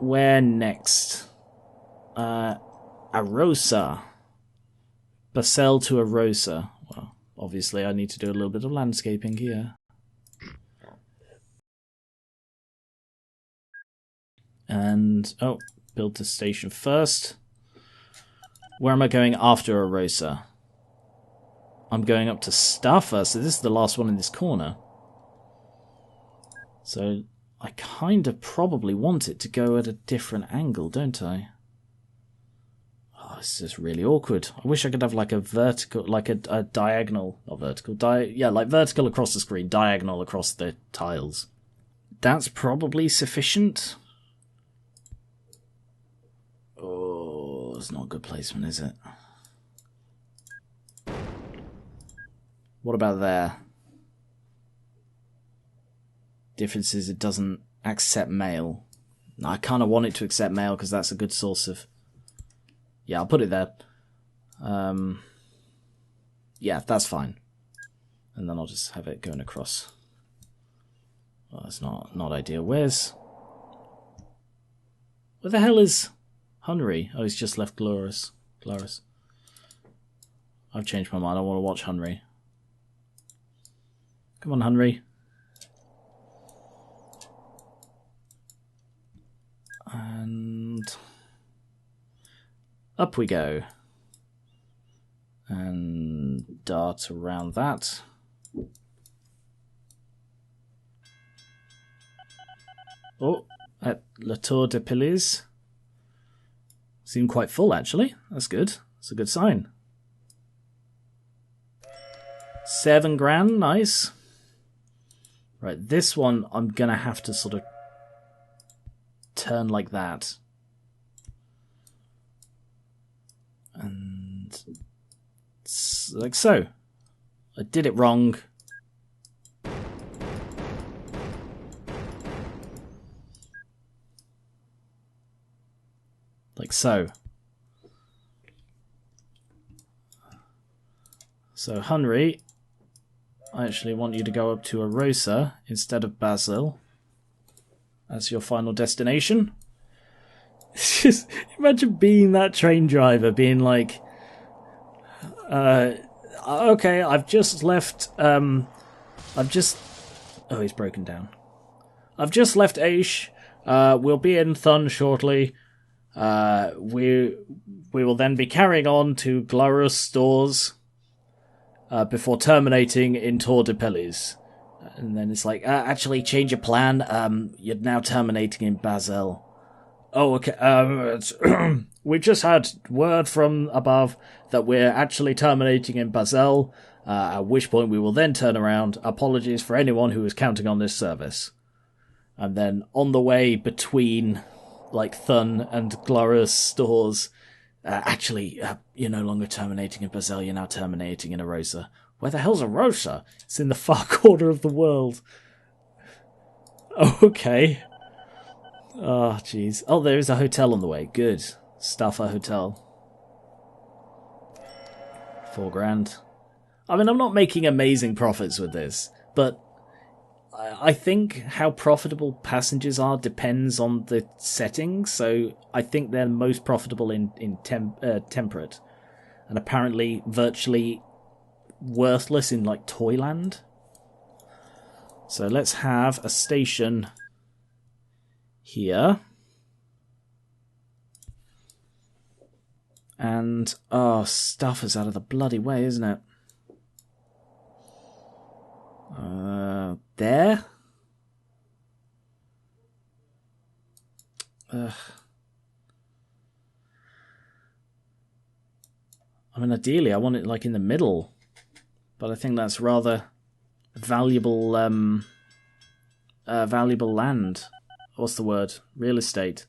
Speaker 1: where next? Arosa. Basel to Arosa. Well, obviously I need to do a little bit of landscaping here. And, oh, build the station first. Where am I going after Arosa? I'm going up to Staffa, so this is the last one in this corner. So I kind of probably want it to go at a different angle, don't I? Oh, this is really awkward. I wish I could have like a vertical, like a diagonal, not vertical, yeah, like vertical across the screen, diagonal across the tiles. That's probably sufficient. Oh, it's not good placement, is it? What about there? Difference is it doesn't accept mail. I kind of want it to accept mail because that's a good source of... Yeah, I'll put it there. Yeah, that's fine. And then I'll just have it going across. Well, that's not ideal. Where the hell is Hunry? Oh, he's just left Glorious. I've changed my mind. I want to watch Hunry. Come on, Hunry. And up we go. And dart around that. Oh, at La Tour de Peliz. Seem quite full, actually. That's good. That's a good sign. 7 grand, nice. Right, this one I'm going to have to sort of turn like that. And like so. I did it wrong. Like so. So, Hunry, I actually want you to go up to Arosa instead of Basel as your final destination. Just imagine being that train driver, being like, okay, I've just left, oh, he's broken down. I've just left Aish, we'll be in Thun shortly. We will then be carrying on to Glarus stores, before terminating in Tour de Peliz. And then it's like, actually, change your plan. You're now terminating in Basel. Oh, okay. We just had word from above that we're actually terminating in Basel, at which point we will then turn around. Apologies for anyone who was counting on this service. And then on the way between, like, Thun and Glorious stores, actually, you're no longer terminating in Basel, you're now terminating in Arosa. Where the hell's Arosa? It's in the far corner of the world. Okay. Oh, jeez. Oh, there is a hotel on the way. Good. Staffa Hotel. 4 grand. I mean, I'm not making amazing profits with this, but I think how profitable passengers are depends on the settings, so I think they're most profitable in temperate, and apparently virtually worthless in, like, Toyland. So let's have a station here. And, oh, stuff is out of the bloody way, isn't it? There? I mean, ideally, I want it, like, in the middle. But I think that's rather valuable, valuable land. What's the word? Real estate.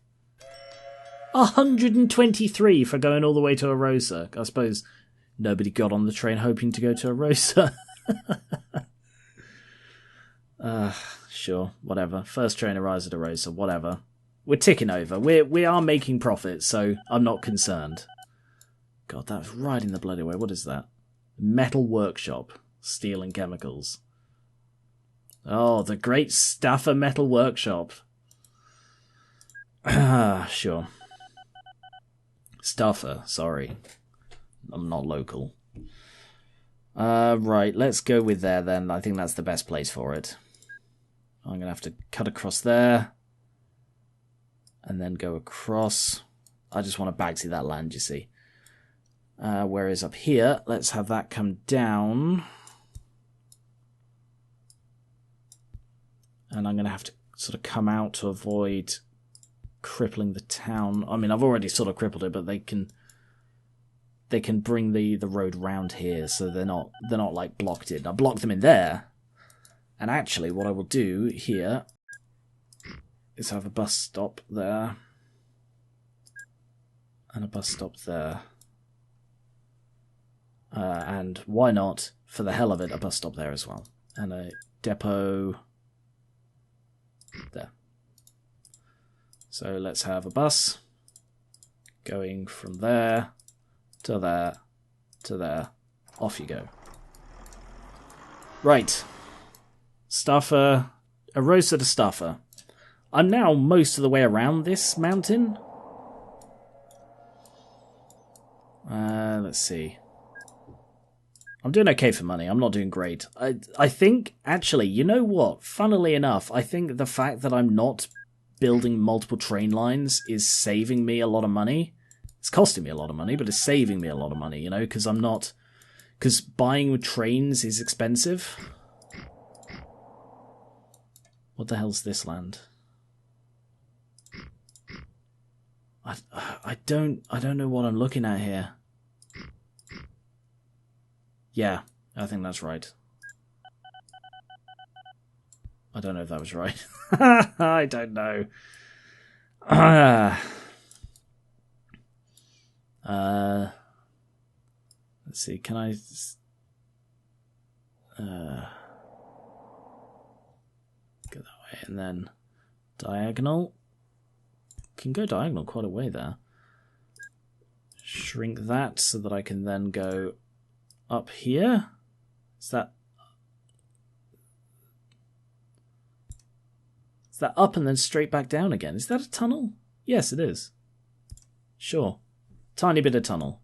Speaker 1: 123 for going all the way to Arosa. I suppose nobody got on the train hoping to go to Arosa. Sure, whatever. First train arrives at Arosa, whatever. We're ticking over. We are making profits, so I'm not concerned. God, that was right in the bloody way. What is that? Metal workshop. Steel and chemicals. Oh, the great Staffer Metal Workshop. Sure. Staffer, sorry. I'm not local. Right, let's go with there then. I think that's the best place for it. I'm going to have to cut across there. And then go across. I just want to bagsy that land, you see. Whereas up here, let's have that come down. And I'm going to have to sort of come out to avoid crippling the town. I mean, I've already sort of crippled it, but they can bring the road round here, so they're not like blocked in. I blocked them in there. And actually, what I will do here is have a bus stop there. And a bus stop there. And why not, for the hell of it, a bus stop there as well. And a depot there. So let's have a bus going from there to there to there. Off you go. Right. Staffer. Erosa to Staffer. I'm now most of the way around this mountain. Let's see. I'm doing okay for money. I'm not doing great. I think, actually, you know what? Funnily enough, I think the fact that I'm not building multiple train lines is saving me a lot of money. It's costing me a lot of money, but it's saving me a lot of money, you know, because I'm not... Because buying with trains is expensive. What the hell's this land? I don't know what I'm looking at here. Yeah, I think that's right. I don't know if that was right. I don't know. Let's see, can I... go that way, and then diagonal. Can go diagonal quite a way there. Shrink that so that I can then go up here. Is that up and then straight back down again? Is that a tunnel? Yes, it is. Sure. Tiny bit of tunnel.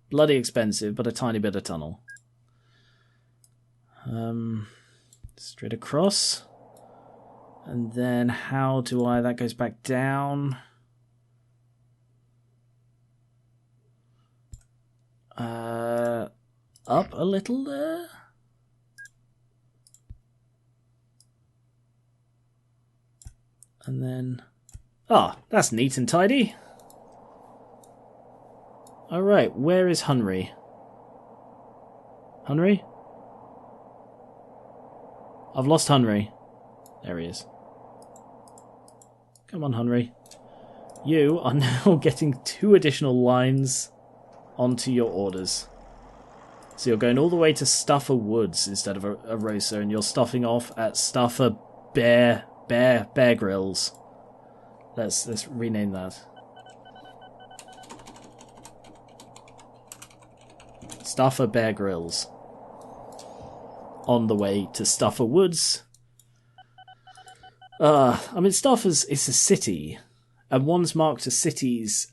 Speaker 1: Bloody expensive, but a tiny bit of tunnel. Straight across. And then how do I... That goes back down. Up a little there. And then... Ah, that's neat and tidy. Alright, where is Hunry? Hunry? I've lost Hunry. There he is. Come on, Hunry. You are now getting 2 additional lines onto your orders. So you're going all the way to Stuffer Woods instead of Erosa, and you're stuffing off at Stuffer Bear Grills. Let's rename that. Stuffer Bear Grills. On the way to Stuffer Woods. I mean, Stuffer's is a city, and ones marked as cities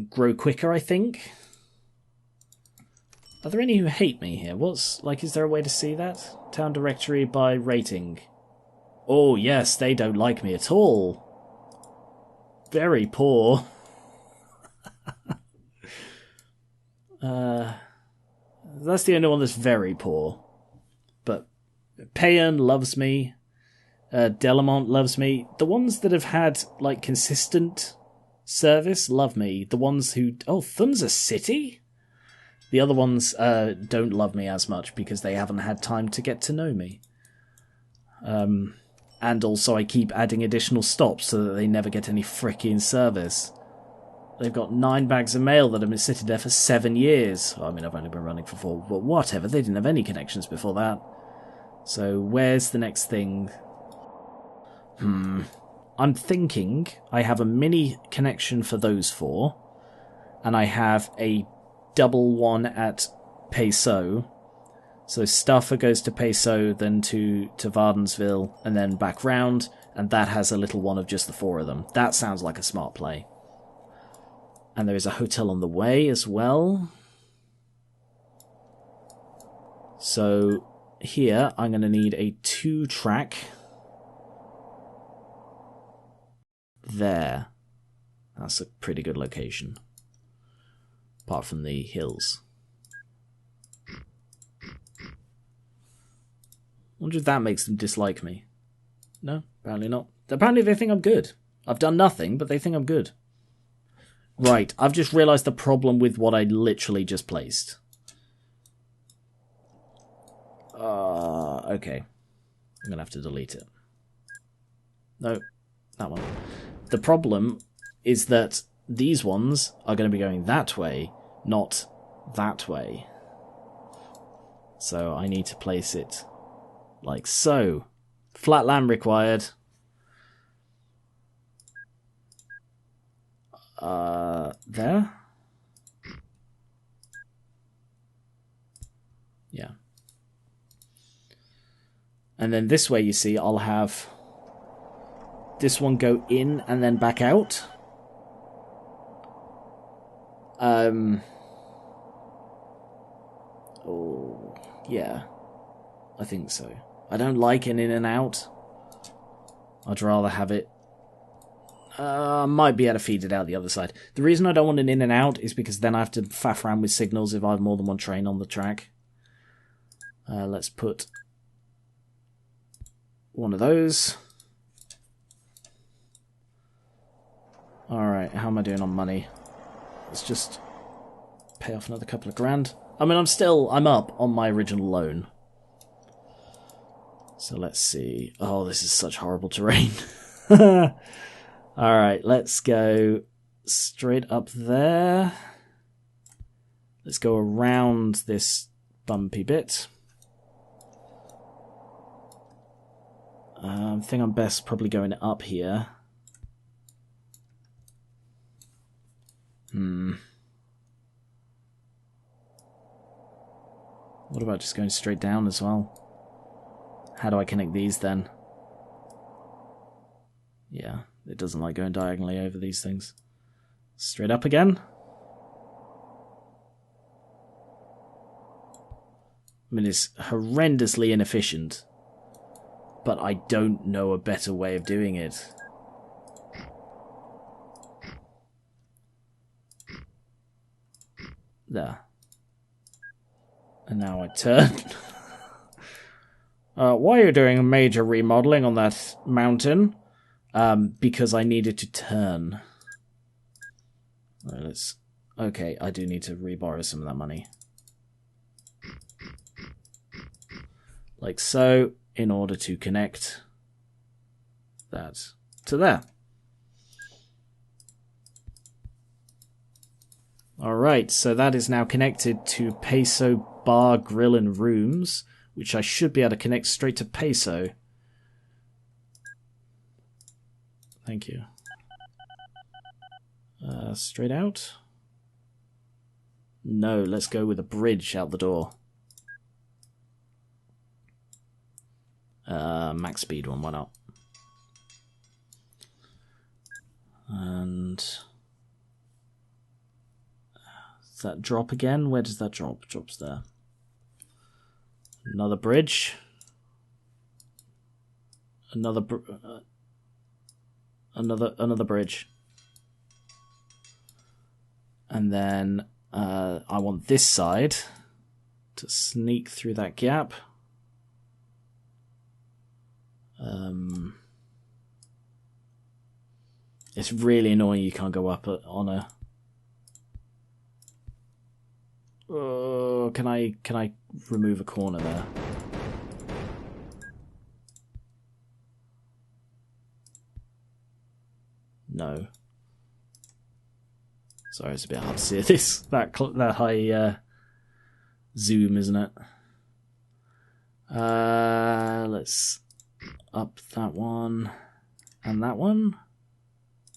Speaker 1: grow quicker, I think. Are there any who hate me here? Is there a way to see that? Town directory by rating. Oh, yes, they don't like me at all. Very poor. That's the only one that's very poor. But Payan loves me. Delamont loves me. The ones that have had, like, consistent service love me. The ones who... Oh, Thun's a city? The other ones don't love me as much because they haven't had time to get to know me. And also I keep adding additional stops so that they never get any frickin' service. They've got 9 bags of mail that have been sitting there for 7 years. I mean, I've only been running for 4, but whatever. They didn't have any connections before that. So where's the next thing? I'm thinking I have a mini connection for those 4, and I have a double one at Peso. So Stuffer goes to Peso, then to Vardensville, and then back round, and that has a little one of just the 4 of them. That sounds like a smart play. And there is a hotel on the way as well. So here I'm going to need a 2-track. There. That's a pretty good location. Apart from the hills. I wonder if that makes them dislike me. No, apparently not. Apparently they think I'm good. I've done nothing, but they think I'm good. Right, I've just realised the problem with what I literally just placed. Okay. I'm going to have to delete it. No, that one. The problem is that these ones are going to be going that way, not that way. So I need to place it like so. Flat land required. There? Yeah. And then this way, you see, I'll have this one go in and then back out. Oh, yeah. I think so. I don't like an in and out. I'd rather have it... might be able to feed it out the other side. The reason I don't want an in and out is because then I have to faff around with signals if I have more than one train on the track. Let's put one of those. Alright, how am I doing on money? Let's just pay off another couple of grand. I mean, I'm up on my original loan. So let's see. Oh, this is such horrible terrain. Alright, let's go straight up there. Let's go around this bumpy bit. I think I'm best probably going up here. What about just going straight down as well? How do I connect these then? Yeah, it doesn't like going diagonally over these things. Straight up again? I mean, it's horrendously inefficient, but I don't know a better way of doing it. There. And now I turn. Why are you doing a major remodeling on that mountain? Because I needed to turn. Right, let's... Okay, I do need to reborrow some of that money. Like so, in order to connect that to there. Alright, so that is now connected to Peso Bar, Grill and Rooms, which I should be able to connect straight to Peso. Thank you. Straight out? No, let's go with a bridge out the door. Max speed one, why not? And... does that drop again? Where does that drop? It drops there. Another bridge. Another bridge. And then I want this side to sneak through that gap. It's really annoying you can't go up on a... Oh, can I remove a corner there? No. Sorry, it's a bit hard to see this. That high zoom, isn't it? Let's up that one, and that one,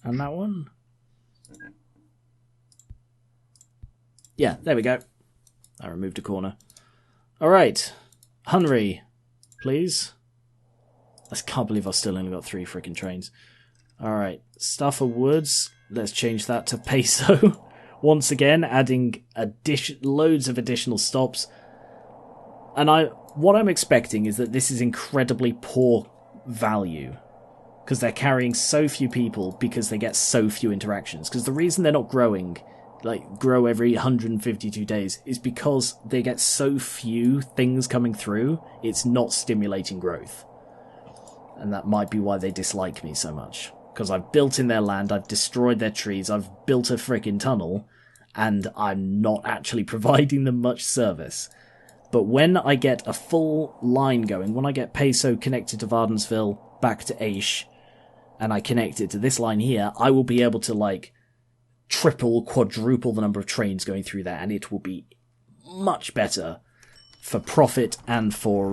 Speaker 1: and that one. Yeah, there we go. I removed a corner. Alright. Hunry, please. I can't believe I've still only got 3 freaking trains. Alright. Stafford Woods. Let's change that to peso. Once again, adding loads of additional stops. And what I'm expecting is that this is incredibly poor value. Because they're carrying so few people because they get so few interactions. Because the reason they're not growing, like grow every 152 days, is because they get so few things coming through, it's not stimulating growth. And that might be why they dislike me so much. Because I've built in their land, I've destroyed their trees, I've built a freaking tunnel, and I'm not actually providing them much service. But when I get a full line going, when I get Peso connected to Vardensville, back to Aish, and I connect it to this line here, I will be able to, like, triple, quadruple the number of trains going through there, and it will be much better for profit and for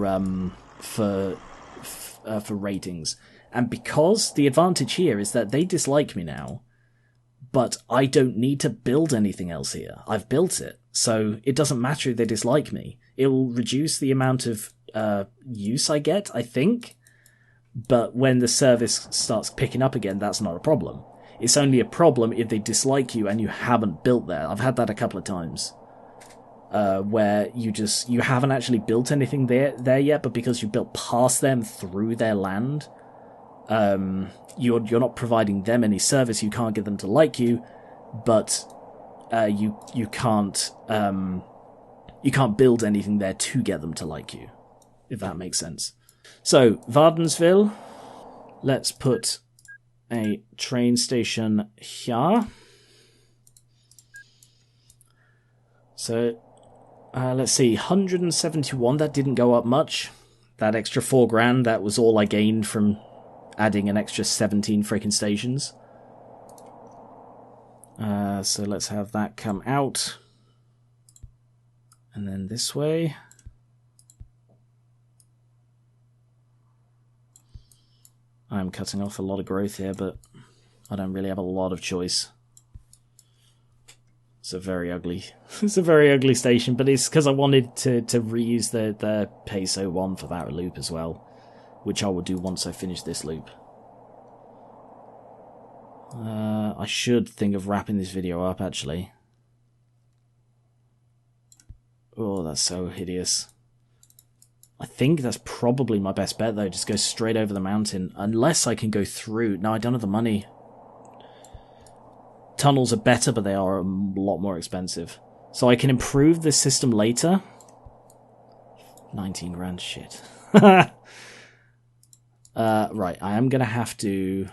Speaker 1: ratings. And because the advantage here is that they dislike me now, but I don't need to build anything else here. I've built it, so it doesn't matter if they dislike me. It will reduce the amount of use I get, I think. But when the service starts picking up again, that's not a problem. It's only a problem if they dislike you and you haven't built there. I've had that a couple of times. Where you haven't actually built anything there yet, but because you built past them through their land, you're not providing them any service. You can't get them to like you, but you can't build anything there to get them to like you, if that makes sense. So, Vardensville, let's put a train station here. So, let's see, 171, that didn't go up much. That extra $4,000, that was all I gained from adding an extra 17 freaking stations. So let's have that come out. And then this way. I'm cutting off a lot of growth here, but I don't really have a lot of choice. It's a very ugly station, but it's because I wanted to reuse the Peso one for that loop as well, which I will do once I finish this loop. I should think of wrapping this video up, actually. Oh, that's so hideous. I think that's probably my best bet, though. Just go straight over the mountain. Unless I can go through. No, I don't have the money. Tunnels are better, but they are a lot more expensive. So I can improve this system later. 19 grand, shit. Right, I am going to have to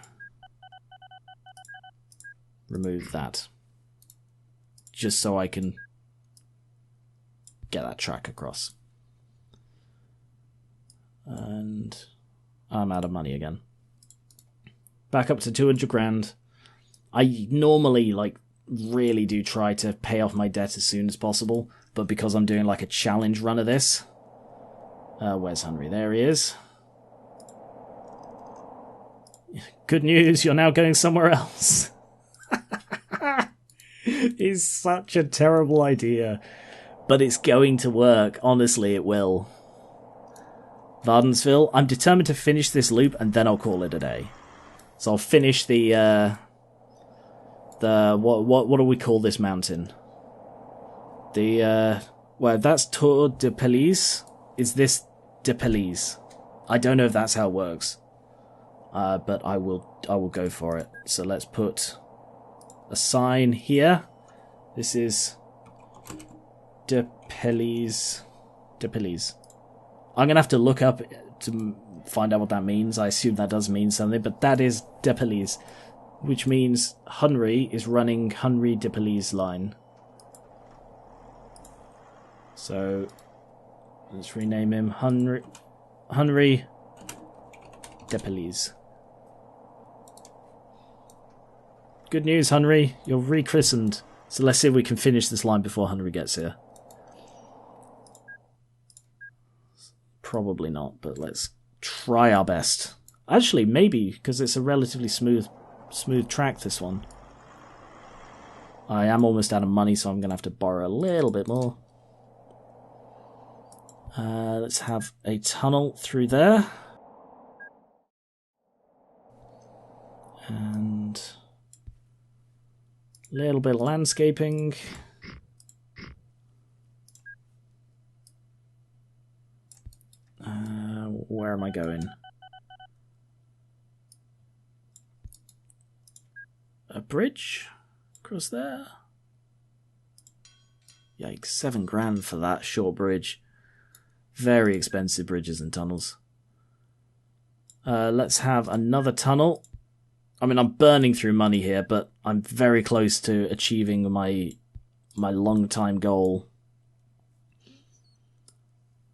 Speaker 1: remove that. Just so I can get that track across. And I'm out of money again. Back up to 200 grand. I normally, like, really do try to pay off my debt as soon as possible, but because I'm doing, like, a challenge run of this... where's Hunry? There he is. Good news, you're now going somewhere else. It's such a terrible idea. But it's going to work. Honestly, it will. Vardensville. I'm determined to finish this loop, and then I'll call it a day. So I'll finish the what do we call this mountain? Well, that's Tour de Peliz. Is this de Peliz? I don't know if that's how it works. But I will go for it. So let's put a sign here. This is de Peliz. De Peliz. I'm going to have to look up to find out what that means. I assume that does mean something, but that is de Peliz, which means Hunry is running Hunry de Peliz line. So let's rename him Hunry de Peliz. Good news, Hunry. You're rechristened. So let's see if we can finish this line before Hunry gets here. Probably not, but let's try our best. Actually, maybe, because it's a relatively smooth track, this one. I am almost out of money, so I'm going to have to borrow a little bit more. Let's have a tunnel through there. And a little bit of landscaping. Where am I going? A bridge across there? Yikes, 7 grand for that short bridge. Very expensive bridges and tunnels. Let's have another tunnel. I mean, I'm burning through money here, but I'm very close to achieving my long-time goal.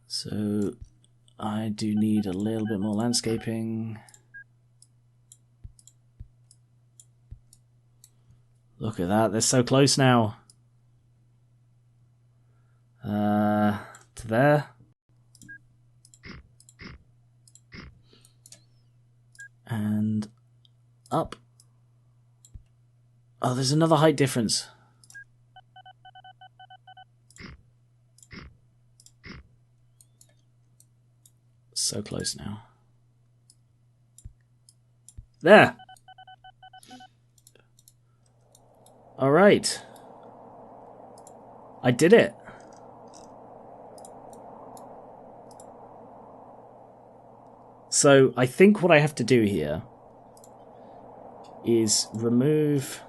Speaker 1: So I do need a little bit more landscaping. Look at that, they're so close now. To there. And up. Oh, there's another height difference. So close now. There! Alright. I did it. So I think what I have to do here is remove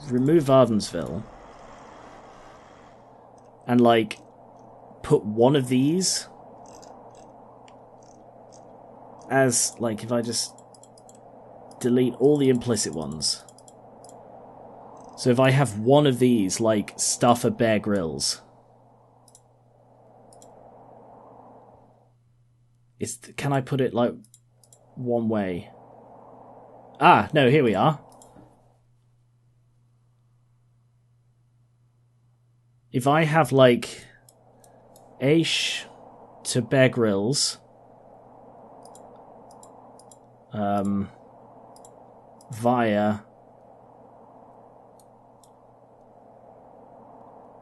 Speaker 1: Vardensville and like put one of these as like, if I just delete all the implicit ones. So if I have one of these like stuff at Bear Grylls, can I put it like one way? Ah, no, here we are. If I have like Aish to Bear Grylls, via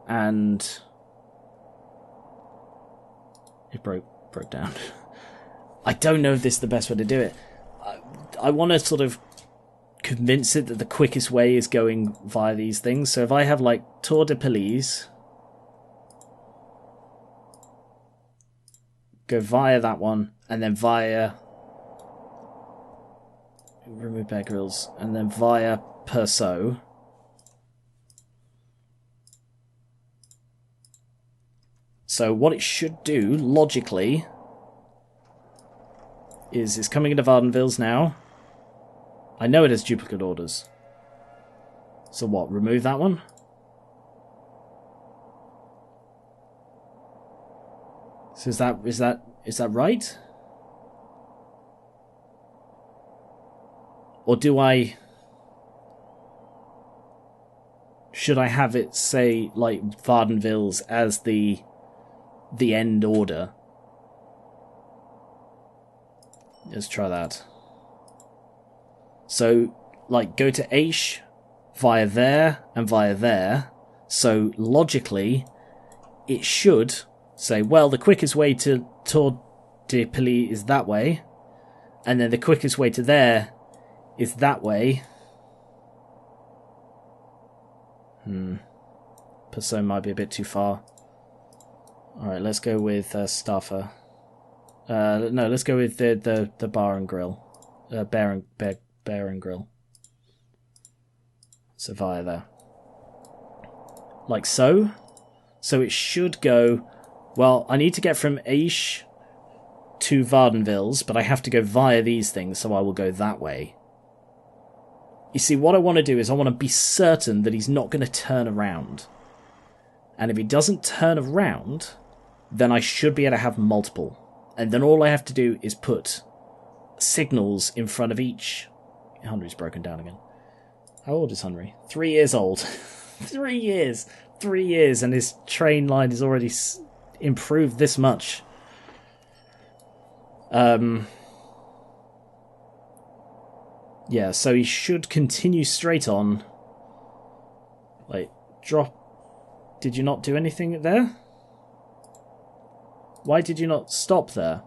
Speaker 1: and it broke down. I don't know if this is the best way to do it. I want to sort of convince it that the quickest way is going via these things. So if I have like Tour de Peliz, go via that one, and then via remove Bear Grylls, and then via Perso. So what it should do, logically, is it's coming into Vardenvilles now. I know it has duplicate orders. So what, remove that one? So is that right? Or should I have it say like Vardenvilles as the end order? Let's try that. So like go to Aish via there and via there. So logically it should say, well, the quickest way to Tour de Peliz is that way, and then the quickest way to there is that way. Perso might be a bit too far. Alright, let's go with Staffer. No, let's go with the bar and grill. Bear and grill. So via there. Like so. So it should go... Well, I need to get from Aish to Vardenvilles, but I have to go via these things, so I will go that way. You see, what I want to do is I want to be certain that he's not going to turn around. And if he doesn't turn around, then I should be able to have multiple. And then all I have to do is put signals in front of each. Hunry's broken down again. How old is Hunry? 3 years old. 3 years. 3 years, and his train line is already improved this much. Yeah, so he should continue straight on. Like, drop Did you not do anything there? Why did you not stop there?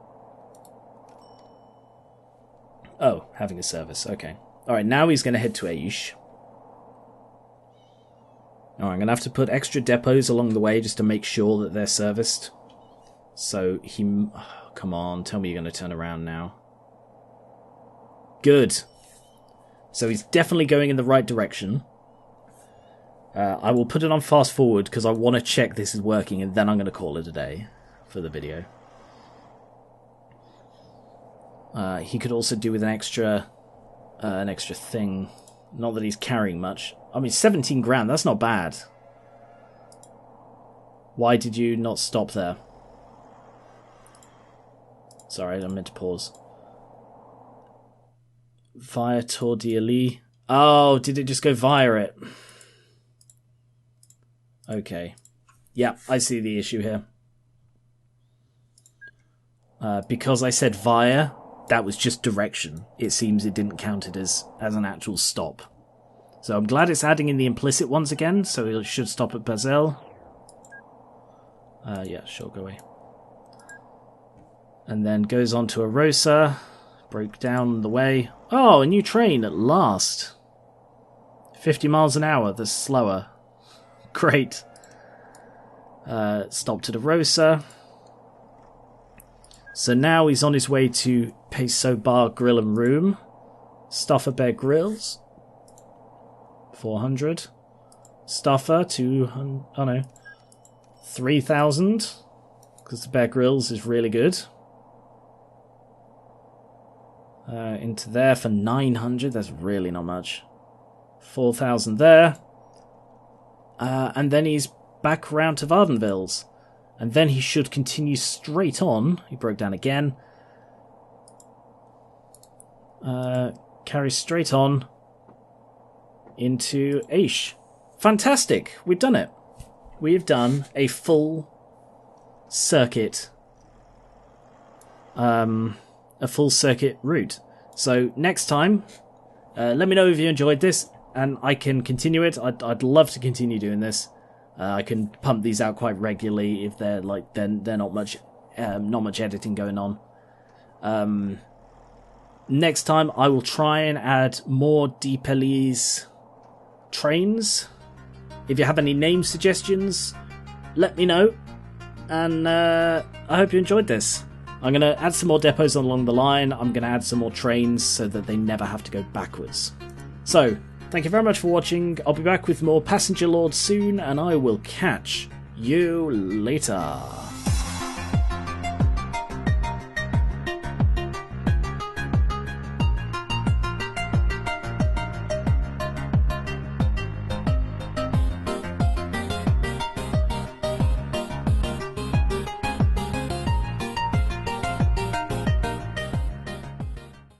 Speaker 1: Oh, having a service. Okay. Alright, now he's going to head to Aish. Alright, I'm going to have to put extra depots along the way just to make sure that they're serviced. So he... Oh, come on, tell me you're going to turn around now. Good. So he's definitely going in the right direction. I will put it on fast forward because I want to check this is working, and then I'm going to call it a day for the video. He could also do with an extra thing. Not that he's carrying much. I mean, 17 grand, that's not bad. Why did you not stop there? Sorry, I meant to pause. Via Tordiali. Oh, did it just go via it? Okay. Yeah, I see the issue here. Because I said via, that was just direction. It seems it didn't count it as an actual stop. So I'm glad it's adding in the implicit ones again, so it should stop at Basel. Yeah, sure, go away. And then goes on to Arosa. Broke down the way. Oh, a new train at last. 50 miles an hour, that's slower. Great. Stopped at Arosa. So now he's on his way to Peso Bar Grill and Room. Stuffer Bear Grills. 400. Stuffer 200. Oh no. 3,000. Because the Bear Grills is really good. Into there for 900. That's really not much. 4,000 there. And then he's back round to Vardenville's. And then he should continue straight on. He broke down again. Carries straight on into Aish. Fantastic! We've done it. We've done a full circuit. A full circuit route. So next time, let me know if you enjoyed this, and I can continue it. I'd love to continue doing this. I can pump these out quite regularly if they're like they're not much editing going on. Next time I will try and add more Peliz trains. If you have any name suggestions, let me know. And I hope you enjoyed this. I'm going to add some more depots along the line. I'm going to add some more trains so that they never have to go backwards. So, thank you very much for watching. I'll be back with more Passenger Lord soon, and I will catch you later.